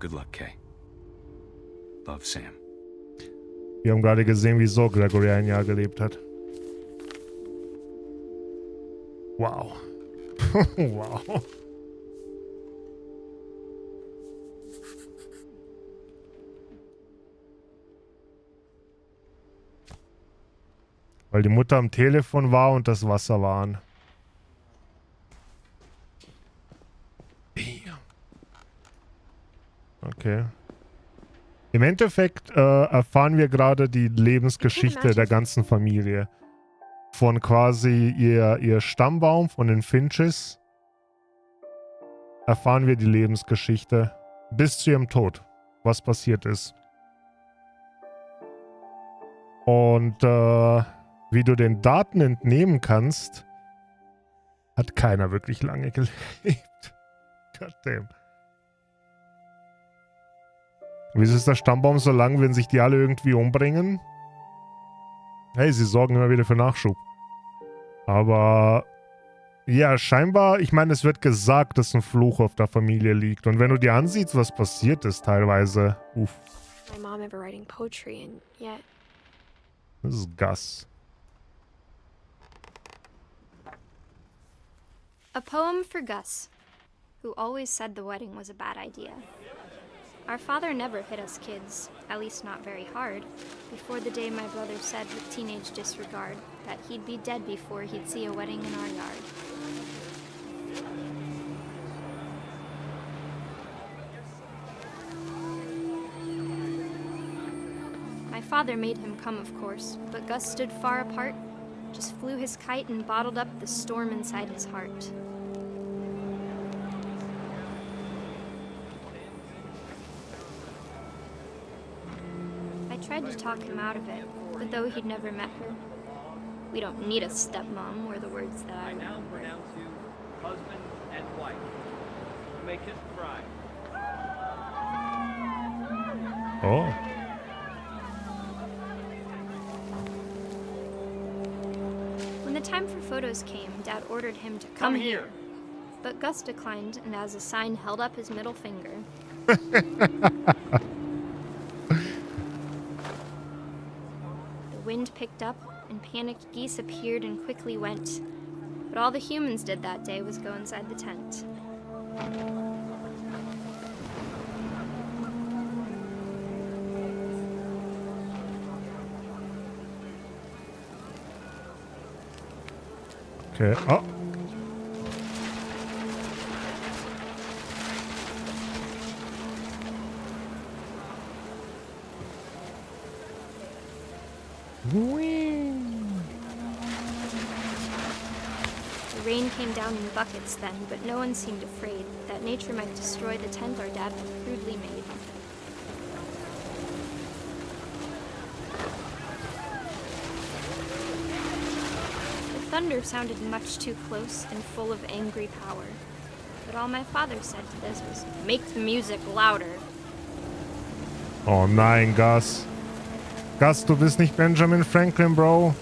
good luck, Kay. Love, Sam. Wir haben gerade gesehen, wieso Gregory ein Jahr gelebt hat. Wow. Wow. Weil die Mutter am Telefon war und das Wasser waren. Okay. Im Endeffekt erfahren wir gerade die Lebensgeschichte der ganzen Familie. Von quasi ihr Stammbaum, von den Finches, erfahren wir die Lebensgeschichte bis zu ihrem Tod, was passiert ist. Und wie du den Daten entnehmen kannst, hat keiner wirklich lange gelebt. Goddamn. Wieso ist der Stammbaum so lang, wenn sich die alle irgendwie umbringen? Hey, sie sorgen immer wieder für Nachschub. Aber ja, scheinbar, ich meine, es wird gesagt, dass ein Fluch auf der Familie liegt. Und wenn du dir ansiehst, was passiert ist teilweise, uff. My mom ever writing poetry and yet... Das ist Gus. A poem for Gus, who always said the wedding was a bad idea. Our father never hit us kids, at least not very hard, before the day my brother said with teenage disregard that he'd be dead before he'd see a wedding in our yard. My father made him come, of course, but Gus stood far apart, just flew his kite and bottled up the storm inside his heart. I tried to talk him out of it, but though he'd never met her, we don't need a stepmom were the words that I now remember. pronounce you husband and wife. You may kiss the bride. Oh. When the time for photos came, Dad ordered him to come here. But Gus declined, and as a sign held up his middle finger. The wind picked up, and panicked geese appeared and quickly went. But all the humans did that day was go inside the tent. Okay. Oh. The rain came down in buckets then, but no one seemed afraid that nature might destroy the tent our dad had crudely made. The thunder sounded much too close and full of angry power. But all my father said to this was, "Make the music louder." Oh nein, Gus. Gus, du bist nicht Benjamin Franklin, Bro.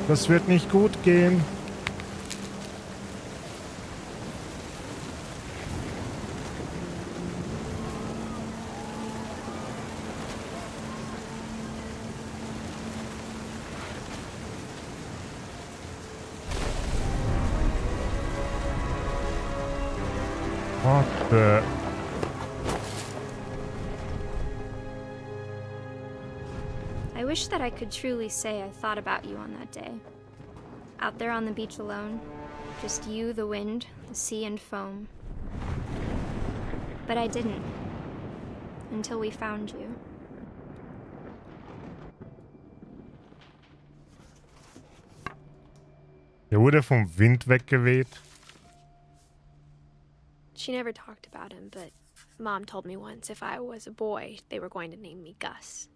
Das wird nicht gut gehen. What the... I wish that I could truly say I thought about you on that day. Out there on the beach alone, just you, the wind, the sea, and foam. But I didn't. Until we found you. Er wurde vom Wind weggeweht. She never talked about him, but Mom told me once if I was a boy, they were going to name me Gus.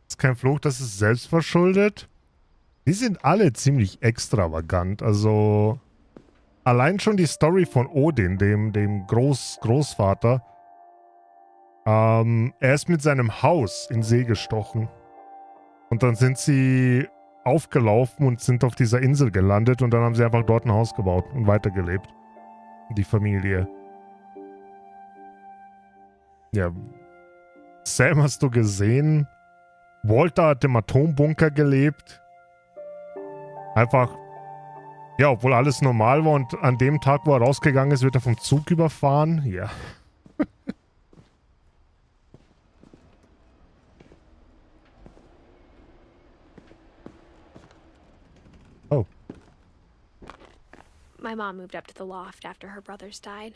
Ist kein Fluch, das ist selbstverschuldet. Die sind alle ziemlich extravagant. Also allein schon die Story von Odin, dem Großvater. Er ist mit seinem Haus in See gestochen. Und dann sind sie aufgelaufen und sind auf dieser Insel gelandet und dann haben sie einfach dort ein Haus gebaut und weitergelebt. Die Familie. Ja. Sam hast du gesehen? Walter hat im Atombunker gelebt. Einfach, ja, obwohl alles normal war und an dem Tag, wo er rausgegangen ist, wird er vom Zug überfahren. Ja. Oh. My mom moved up to the loft after her brothers died.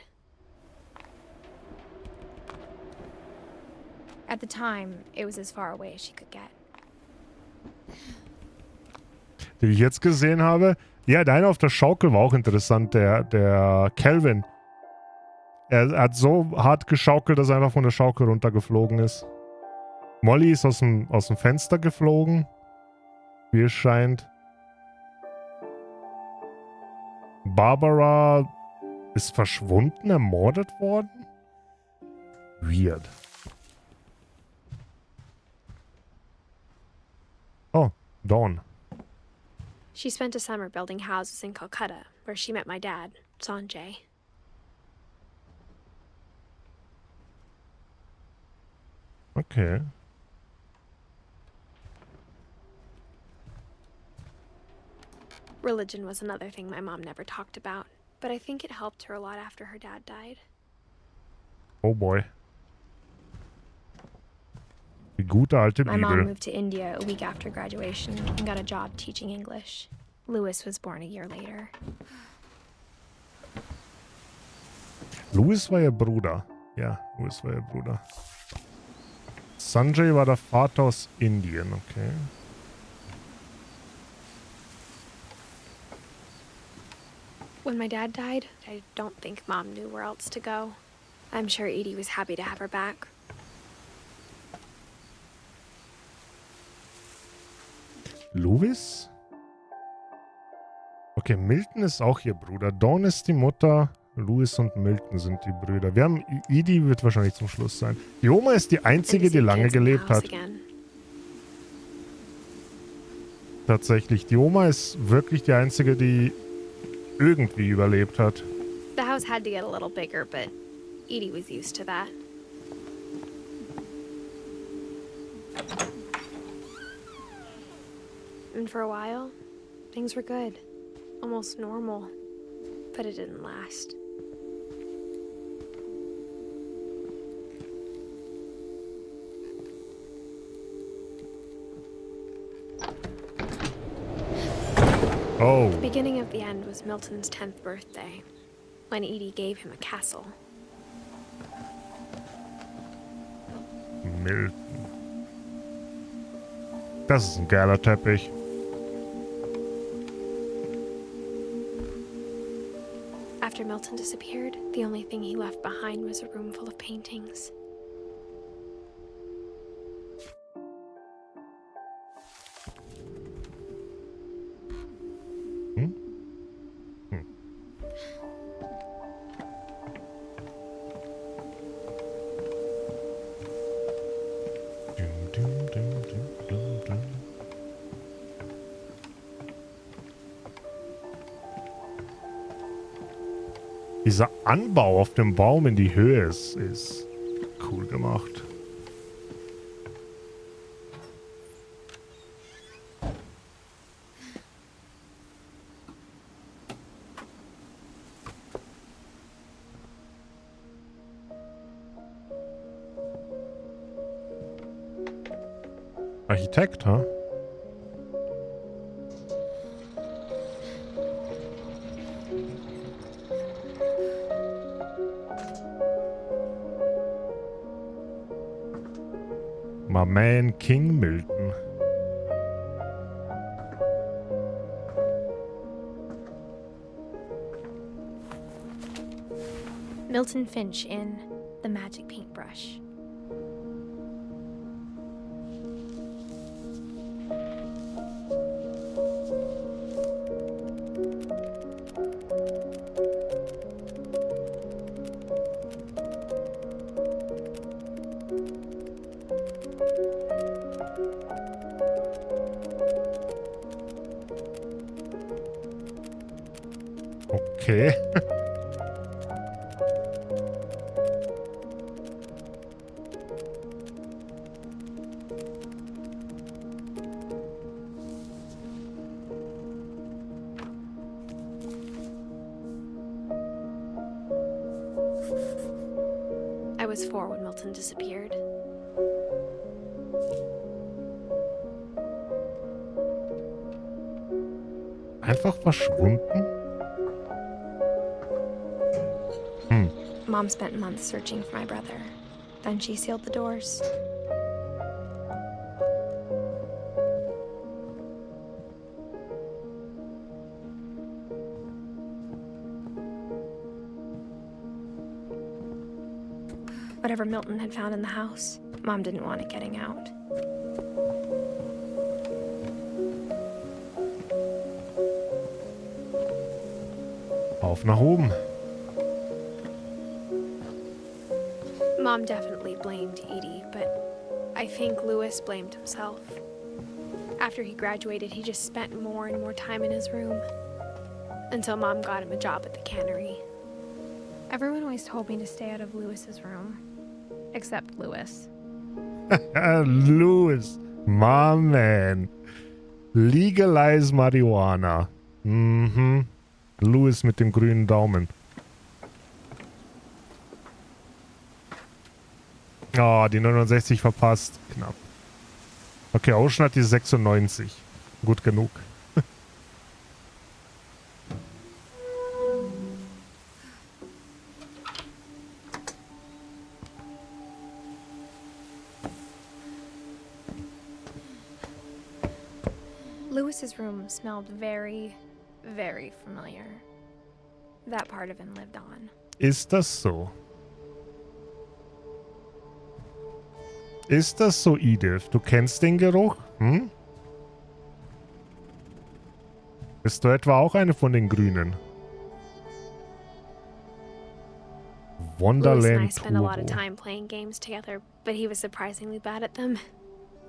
At the time, it was as far away as she could get. Die ich jetzt gesehen habe. Ja, der eine auf der Schaukel war auch interessant, der Calvin. Er hat so hart geschaukelt, dass er einfach von der Schaukel runtergeflogen ist. Molly ist aus dem Fenster geflogen. Wie es scheint. Barbara ist verschwunden, ermordet worden? Weird. Oh, Dawn. She spent a summer building houses in Calcutta, where she met my dad, Sanjay. Okay. Religion was another thing my mom never talked about, but I think it helped her a lot after her dad died. Oh boy. Die gute alte My Bibel. mom moved to India a week after graduation and got a job teaching English. Louis was born a year later. Louis war ihr Bruder. Ja, Louis war ihr Bruder. Sanjay war der Vater aus Indien, okay. When my dad died, I don't think Mom knew where else to go. I'm sure Edie was happy to have her back. Louis? Okay, Milton ist auch ihr Bruder. Dawn ist die Mutter. Louis und Milton sind die Brüder. Wir haben... Edie wird wahrscheinlich zum Schluss sein. Die Oma ist die einzige, die lange gelebt hat. Tatsächlich. Die Oma ist wirklich die einzige, die irgendwie überlebt hat. The house had to get a little bigger, but Edie was used to that. And for a while, things were good. Almost normal. But it didn't last. Oh. The beginning of the end was Milton's 10th birthday, when Edie gave him a castle. Milton. Das ist ein geiler Teppich. After Milton disappeared, the only thing he left behind was a room full of paintings. Dieser Anbau auf dem Baum in die Höhe ist cool gemacht. Architekt, ha? My man King Milton. Milton Finch in The Magic Paintbrush. Okay. I was 4 when Milton disappeared. Einfach verschwunden? Mom spent months searching for my brother. Then she sealed the doors. Whatever Milton had found in the house, Mom didn't want it getting out. Auf nach oben. Mom definitely blamed Edie, but I think Lewis blamed himself. After he graduated, he just spent more and more time in his room. Until Mom got him a job at the cannery. Everyone always told me to stay out of Lewis's room. Except Lewis. Lewis. My man. Legalize Marihuana. Mhm. Lewis mit dem grünen Daumen. Oh, die 69 verpasst. Knapp. Okay, Ocean hat die 96. Gut genug. Lewis's room smelled very, very familiar. That part of him lived on. Ist das so? Ist das so, Edith? Du kennst den Geruch? Hm? Bist du etwa auch eine von den Grünen? Lewis and I Wonderland spent a lot of Turbo. time playing games together, but he was surprisingly bad at them.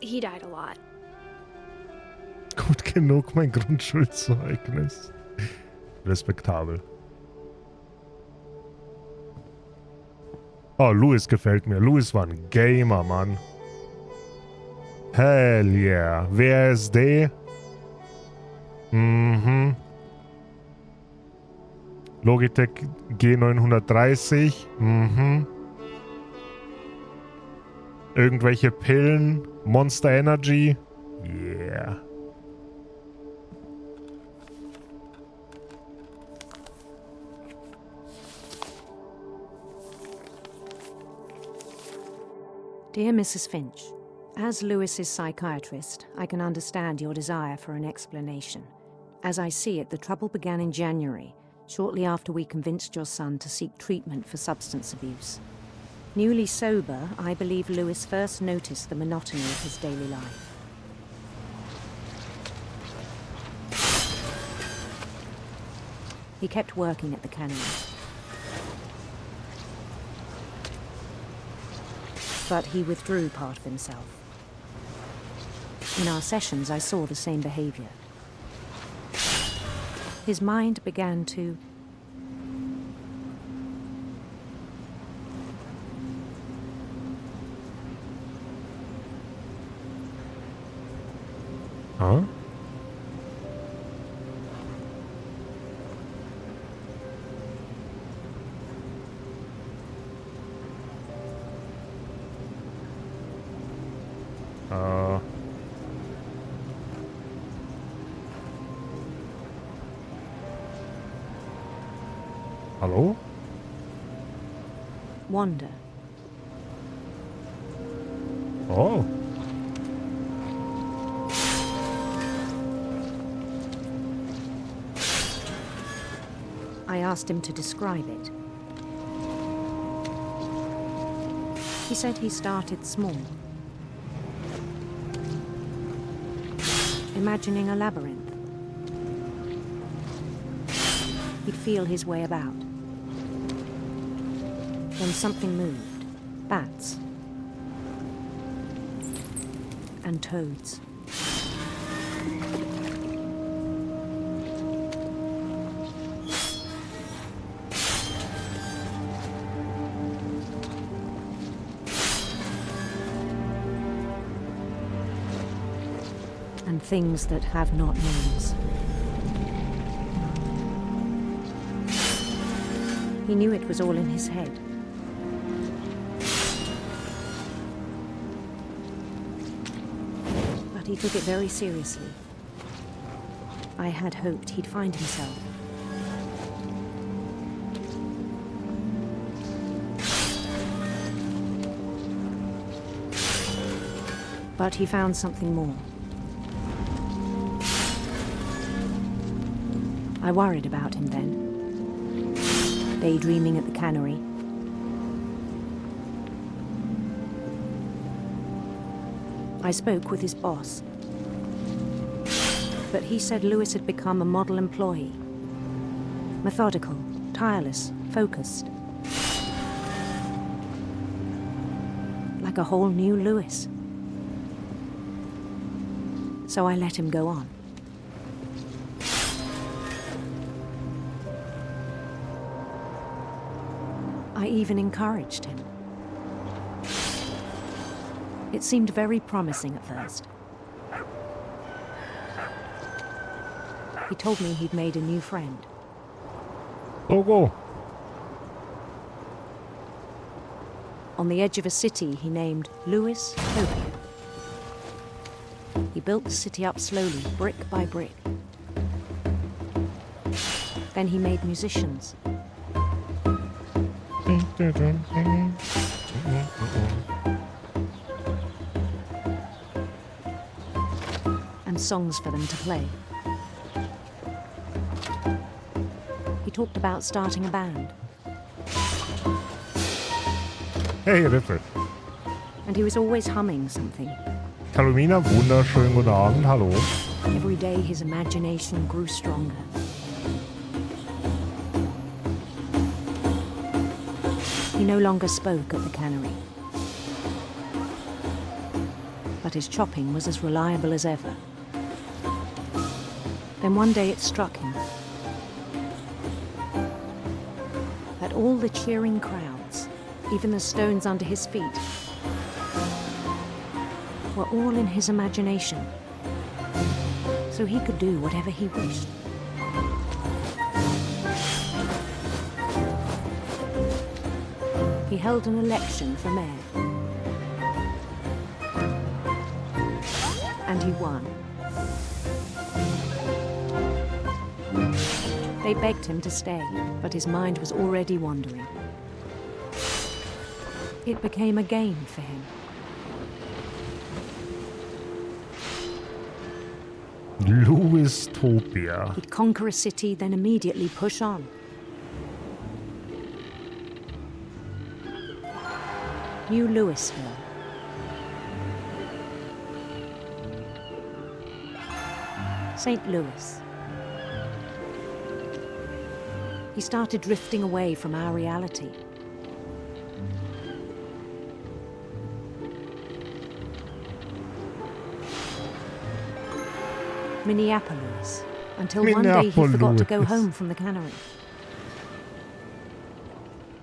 He died a lot. Gut genug, mein Grundschulzeugnis. Respektabel. Oh, Louis gefällt mir. Louis war ein Gamer, Mann. Hell yeah. WSD. Mhm. Logitech G930. Mhm. Irgendwelche Pillen. Monster Energy. Yeah. Dear Mrs. Finch, as Lewis's psychiatrist, I can understand your desire for an explanation. As I see it, the trouble began in January, shortly after we convinced your son to seek treatment for substance abuse. Newly sober, I believe Lewis first noticed the monotony of his daily life. He kept working at the cannery. But he withdrew part of himself. In our sessions, I saw the same behavior. His mind began to... Huh? Hallo? Wander. Oh. I asked him to describe it. He said he started small, imagining a labyrinth. He'd feel his way about. Then something moved. Bats. And toads. and things that have not names. He knew it was all in his head. But he took it very seriously. I had hoped he'd find himself. But he found something more. I worried about him then, daydreaming at the cannery. I spoke with his boss, but he said Lewis had become a model employee. Methodical, tireless, focused. Like a whole new Lewis. So I let him go on. I even encouraged him. It seemed very promising at first. He told me he'd made a new friend. Oh, go. On the edge of a city he named Lewis Topia. He built the city up slowly, brick by brick. Then he made musicians. And songs for them to play. He talked about starting a band. Hey, Edith. And he was always humming something. Carolina, wunderschönen guten Abend, hallo. Every day his imagination grew stronger. He no longer spoke at the cannery. But his chopping was as reliable as ever. Then one day it struck him that all the cheering crowds, even the stones under his feet, were all in his imagination, so he could do whatever he wished. He held an election for mayor. And he won. They begged him to stay, but his mind was already wandering. It became a game for him. Lewistopia. He'd conquer a city, then immediately push on. New Louisville. St. Louis. He started drifting away from our reality. Minneapolis, until one day he forgot to go home from the cannery.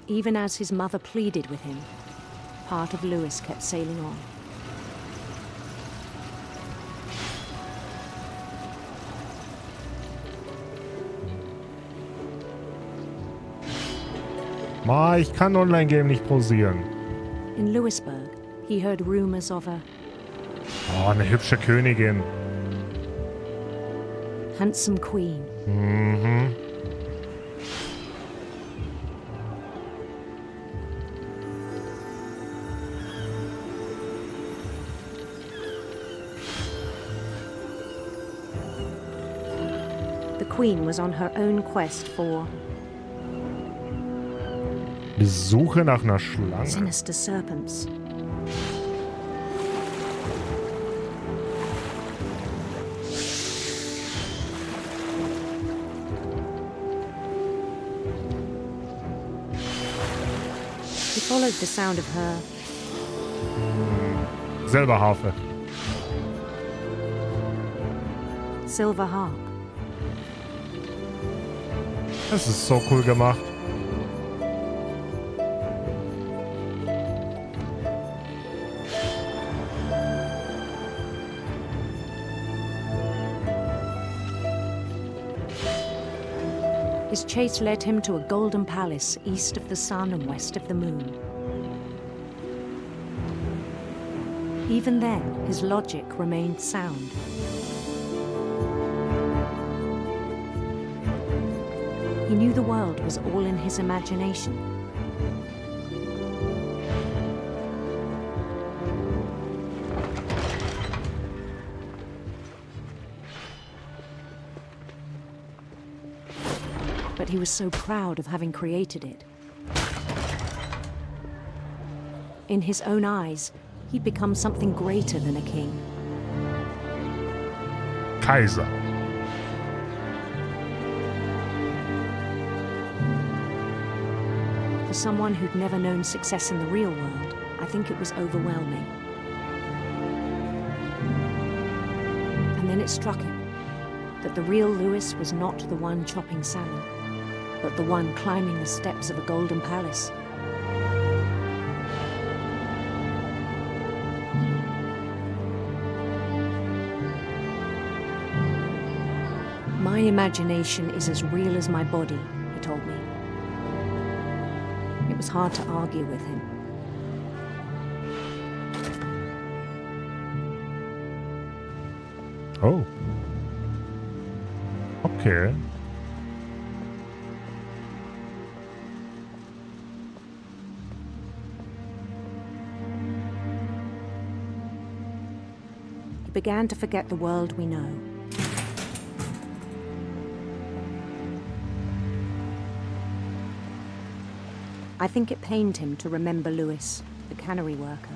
Even as his mother pleaded with him, part of Lewis kept sailing on. Ma, ich kann Online-Game nicht pausieren. In Lewisburg, he heard rumors of a Oh, eine hübsche Königin. handsome queen. Mhm. The queen was on her own quest for Die Suche nach einer Schlange. sinister serpents. He followed the sound of her Silberharfe. silver harp. Das ist so cool gemacht. His chase led him to a golden palace east of the sun and west of the moon. Even then, his logic remained sound. He knew the world was all in his imagination. But he was so proud of having created it. In his own eyes, he'd become something greater than a king. Kaiser. For someone who'd never known success in the real world, I think it was overwhelming. And then it struck him that the real Lewis was not the one chopping salmon, but the one climbing the steps of a golden palace. My imagination is as real as my body, he told me. It was hard to argue with him. Oh. Okay. He began to forget the world we know. I think it pained him to remember Lewis, the cannery worker.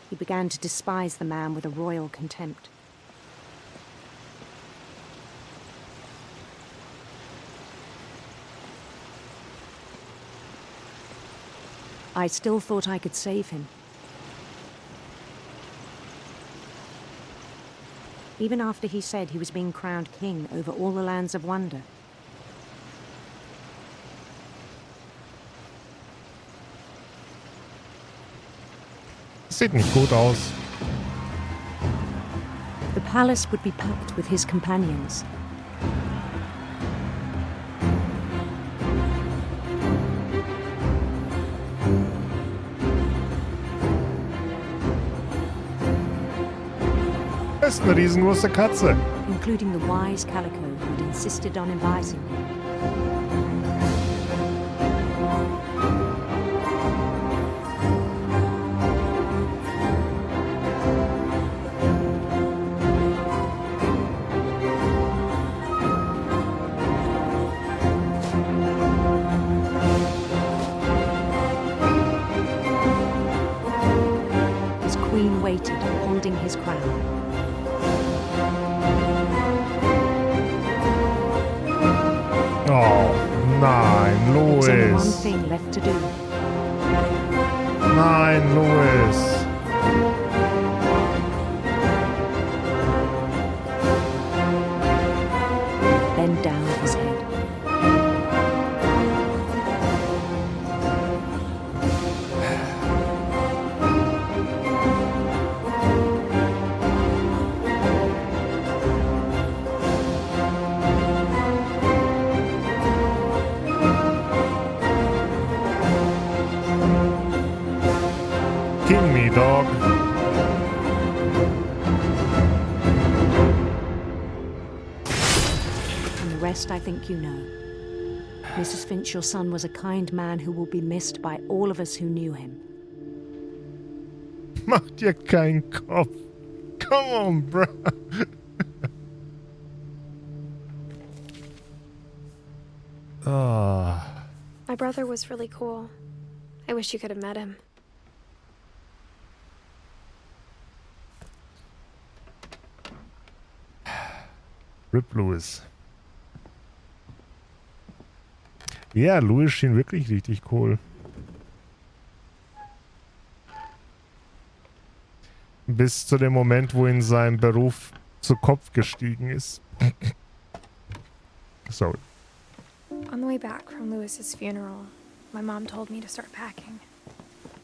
He began to despise the man with a royal contempt. I still thought I could save him. Even after he said he was being crowned king over all the lands of wonder. Sieht nicht gut aus. The palace would be packed with his companions. Das ist eine riesengroße Katze. Including the wise Calico who'd insisted on inviting him. His queen waited, holding his crown. Oh, nein, There was only one Louis. thing left to do. Nein, Louis. Bend down his head. King me, dog. And the rest I think you know. Mrs. Finch, your son was a kind man who will be missed by all of us who knew him. Mach dir keinen Kopf. Come on, bro. Ah. My brother was really cool. I wish you could have met him. Rip Louis. Ja, Louis schien wirklich richtig cool. Bis zu dem Moment, wo in seinem Beruf zu Kopf gestiegen ist. Sorry. On the way back from Lewis's funeral, my mom told me to start packing.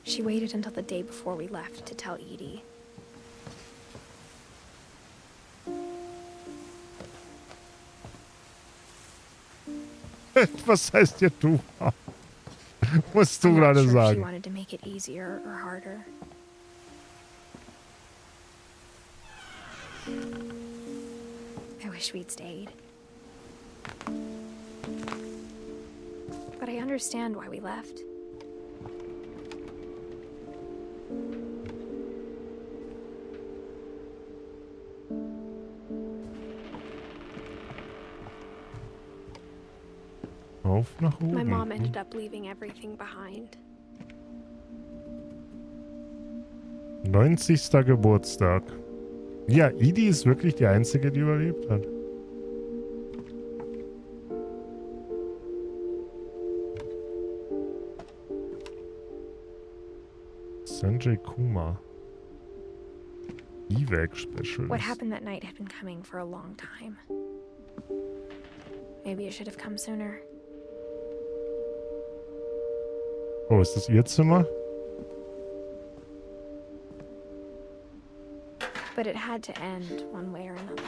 She waited until the day before we left to tell Edie. Was heißt hier du? Musst du I'm not gerade sure if she sagen. wanted to make it easier or harder. I wish we'd stayed. But I understand why we left. Auf nach oben. My mom ended up leaving everything behind. 90. Geburtstag. Ja, Edie ist wirklich die Einzige, die überlebt hat. Sanjay Kumar. Evac Specialist. What happened that night had been coming for a long time. Maybe it should have come sooner. Oh, ist das ihr Zimmer? But it had to end one way or another.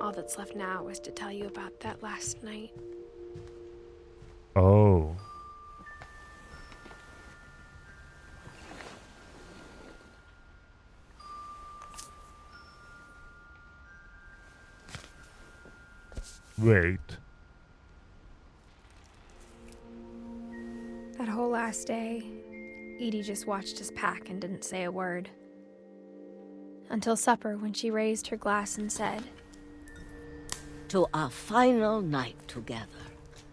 All that's left now is to tell you about that last night. Oh. Wait. That whole last day, Edie just watched us pack and didn't say a word. Until supper, when she raised her glass and said, "To our final night together,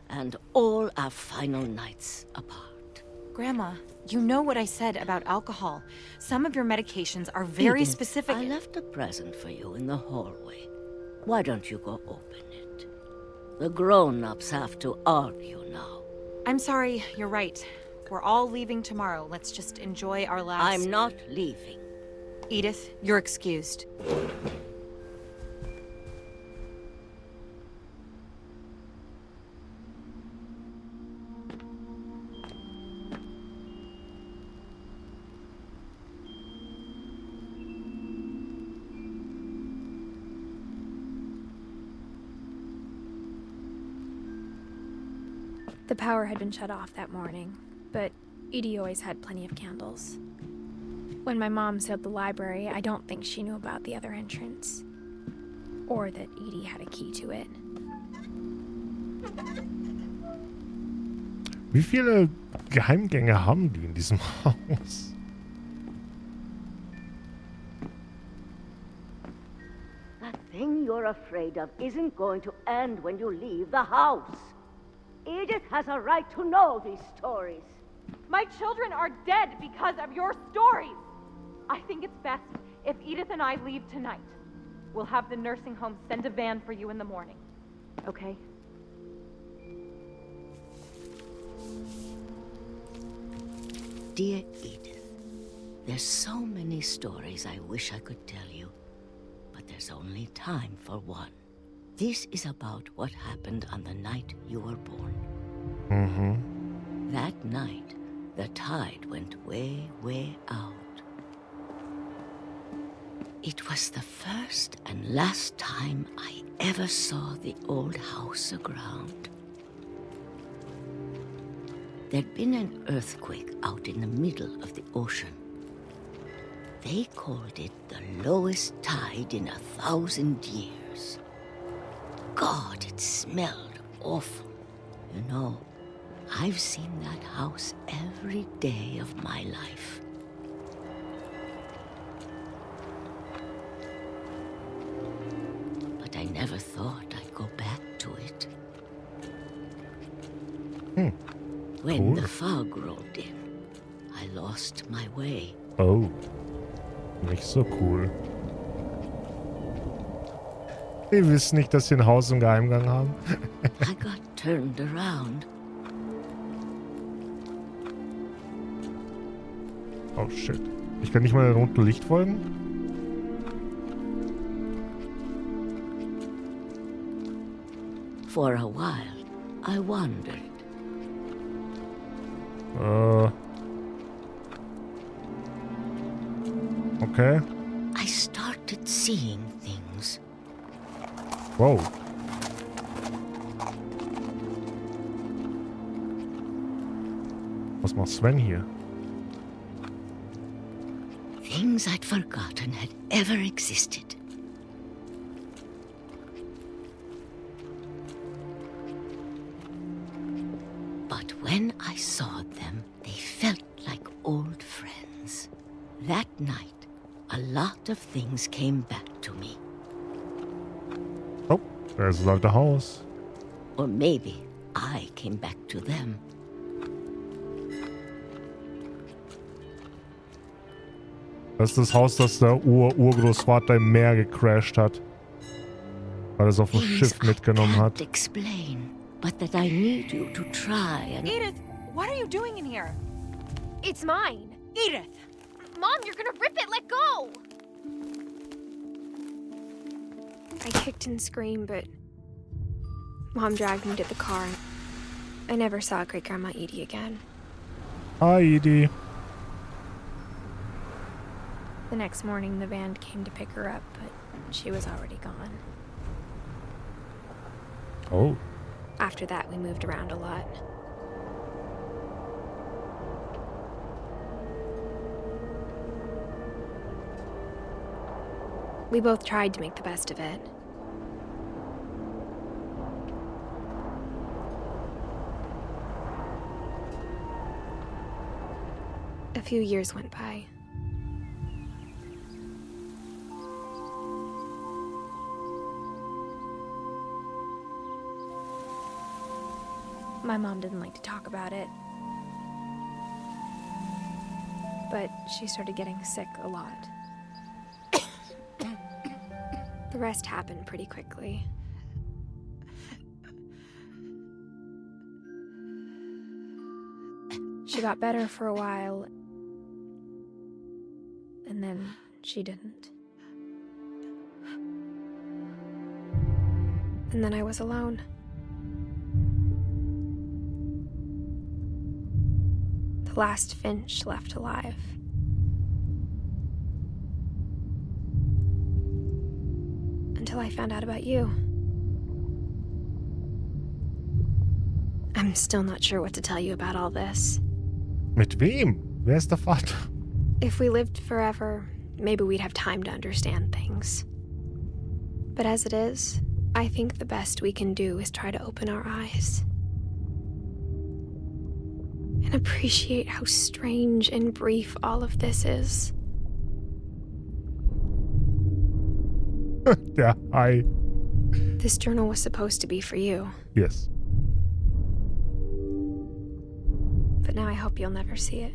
and all our final nights apart." Grandma, you know what I said about alcohol. Some of your medications are very Edith, specific. I left a present for you in the hallway. Why don't you go open it? The grown-ups have to argue now. I'm sorry, you're right. We're all leaving tomorrow. Let's just enjoy our last... I'm not leaving. Edith, you're excused. The power had been shut off that morning, but Edie always had plenty of candles. When my mom sealed the library, I don't think she knew about the other entrance. Or that Edie had a key to it. Wie viele Geheimgänge haben die in diesem Haus? That thing you're afraid of isn't going to end when you leave the house. Edith has a right to know these stories. My children are dead because of your stories. I think it's best if Edith and I leave tonight. We'll have the nursing home send a van for you in the morning. Okay? Dear Edith, there's so many stories I wish I could tell you, but there's only time for one. This is about what happened on the night you were born. Mhm. That night, the tide went way, way out. It was the first and last time I ever saw the old house aground. There'd been an earthquake out in the middle of the ocean. They called it the lowest tide in 1,000 years. God, it smelled awful. You know, I've seen that house every day of my life. But I never thought I'd go back to it. When Cool. the fog rolled in, I lost my way. Oh. Nicht so cool. Wir wissen nicht, dass sie ein Haus im Geheimgang haben. I got turned around. Oh shit. Ich kann nicht mal dem roten Licht folgen? For a while, I wondered, Okay. I started seeing things. Wow. Was macht Sven hier? Things I'd forgotten had ever existed. But when I saw them, they felt like old friends. That night, a lot of things came back to me. Oh, there's das alte Haus. Or maybe I came back to them. Das ist das Haus, das der Urgroßvater im Meer gecrashed hat. Weil er es auf dem Schiff mitgenommen hat. Explain, but that I need you to try and... Edith, what are you doing in here? It's mine. Edith! Mom, you're gonna rip it! Let go! I kicked and screamed, but Mom dragged me to the car. I never saw Great-Grandma Edie again. Hi, Edie. The next morning, the van came to pick her up, but she was already gone. Oh. After that, we moved around a lot. We both tried to make the best of it. A few years went by. My mom didn't like to talk about it. But she started getting sick a lot. The rest happened pretty quickly. She got better for a while, and then she didn't. And then I was alone. The last Finch left alive. Until I found out about you. I'm still not sure what to tell you about all this. Mit wem? Wer ist der Vater? If we lived forever, maybe we'd have time to understand things. But as it is, I think the best we can do is try to open our eyes. And appreciate how strange and brief all of this is. Yeah, This journal was supposed to be for you. Yes. But now I hope you'll never see it.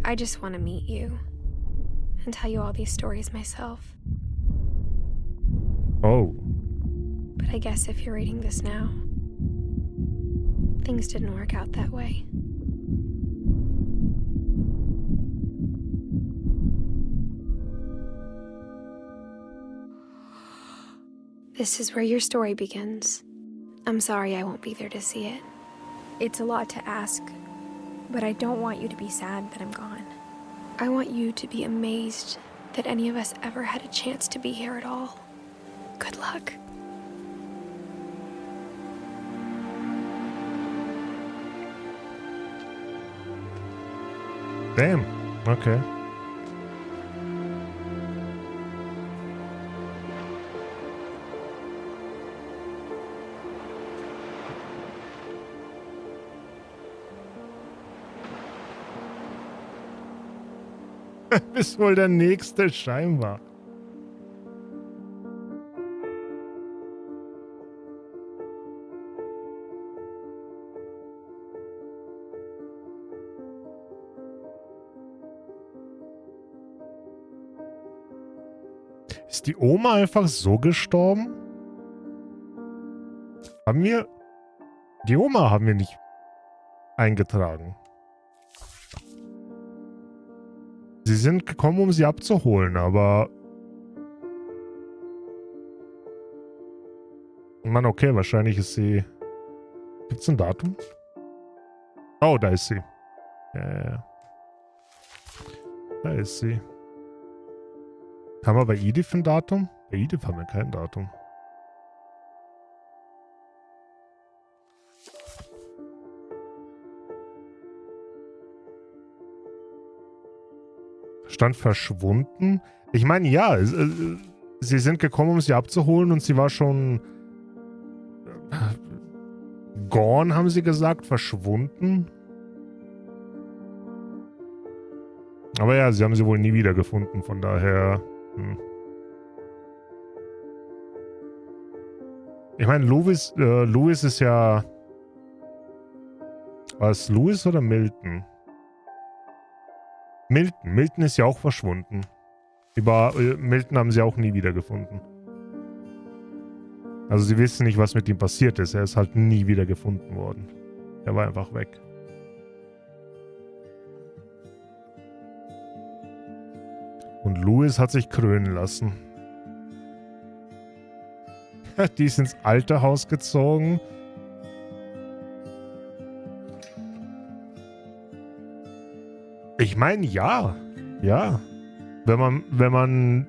I just want to meet you and tell you all these stories myself. Oh. But I guess if you're reading this now, things didn't work out that way. This is where your story begins. I'm sorry I won't be there to see it. It's a lot to ask, but I don't want you to be sad that I'm gone. I want you to be amazed that any of us ever had a chance to be here at all. Good luck. Damn. Okay. Bist wohl der Nächste, scheinbar. Ist die Oma einfach so gestorben? Die Oma haben wir nicht eingetragen. Sie sind gekommen, um sie abzuholen, aber... Ich meine, okay, wahrscheinlich ist sie... Gibt's ein Datum? Oh, da ist sie. Ja. Da ist sie. Haben wir bei Edith ein Datum? Bei Edith haben wir kein Datum. Stand verschwunden. Ich meine, ja, sie sind gekommen, um sie abzuholen und sie war schon gone, haben sie gesagt, verschwunden. Aber ja, sie haben sie wohl nie wiedergefunden, von daher... Ich meine, Louis ist ja... War es Louis oder Milton? Milton ist ja auch verschwunden. Milton haben sie auch nie wiedergefunden. Also sie wissen nicht, was mit ihm passiert ist. Er ist halt nie wieder gefunden worden. Er war einfach weg. Und Louis hat sich krönen lassen. Die ist ins alte Haus gezogen. Ich meine, ja. Ja. Wenn man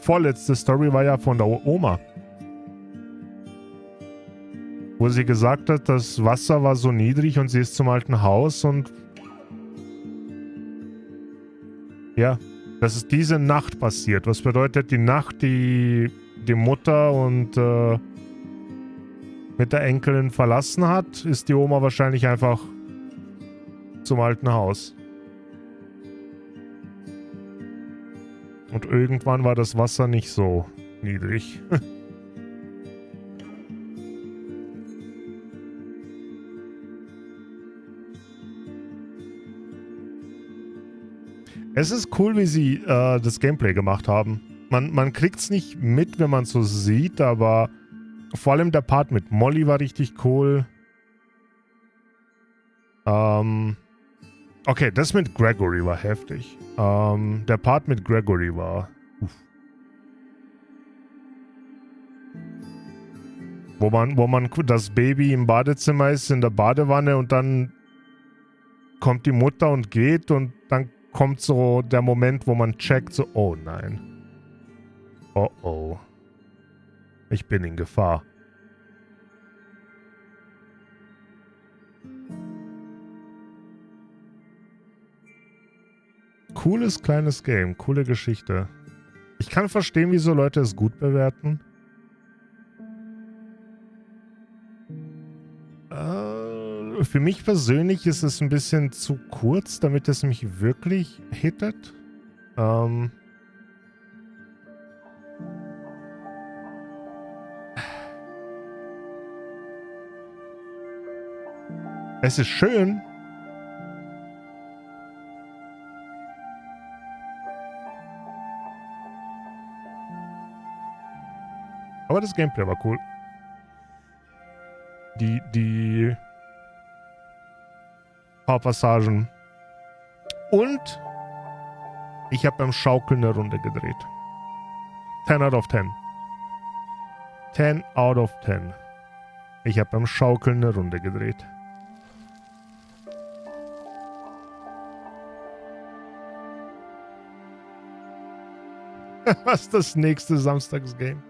vorletzte Story war ja von der Oma. Wo sie gesagt hat, das Wasser war so niedrig und sie ist zum alten Haus und ja, das ist diese Nacht passiert. Was bedeutet die Nacht, die Mutter und mit der Enkelin verlassen hat, ist die Oma wahrscheinlich einfach zum alten Haus. Und irgendwann war das Wasser nicht so niedrig. Es ist cool, wie sie das Gameplay gemacht haben. Man kriegt es nicht mit, wenn man es so sieht, aber vor allem der Part mit Molly war richtig cool. Okay, das mit Gregory war heftig. Der Part mit Gregory war... Wo man das Baby im Badezimmer ist, in der Badewanne und dann kommt die Mutter und geht und dann kommt so der Moment, wo man checkt, so, oh nein. Oh oh. Ich bin in Gefahr. Cooles kleines Game, coole Geschichte. Ich kann verstehen, wieso Leute es gut bewerten. Für mich persönlich ist es ein bisschen zu kurz, damit es mich wirklich hittet. Es ist schön. Aber das Gameplay war cool. Die paar Passagen. Und ich habe beim Schaukeln eine Runde gedreht. 10 out of 10. 10 out of 10. Ich habe beim Schaukeln eine Runde gedreht. Was ist das nächste Samstagsgame?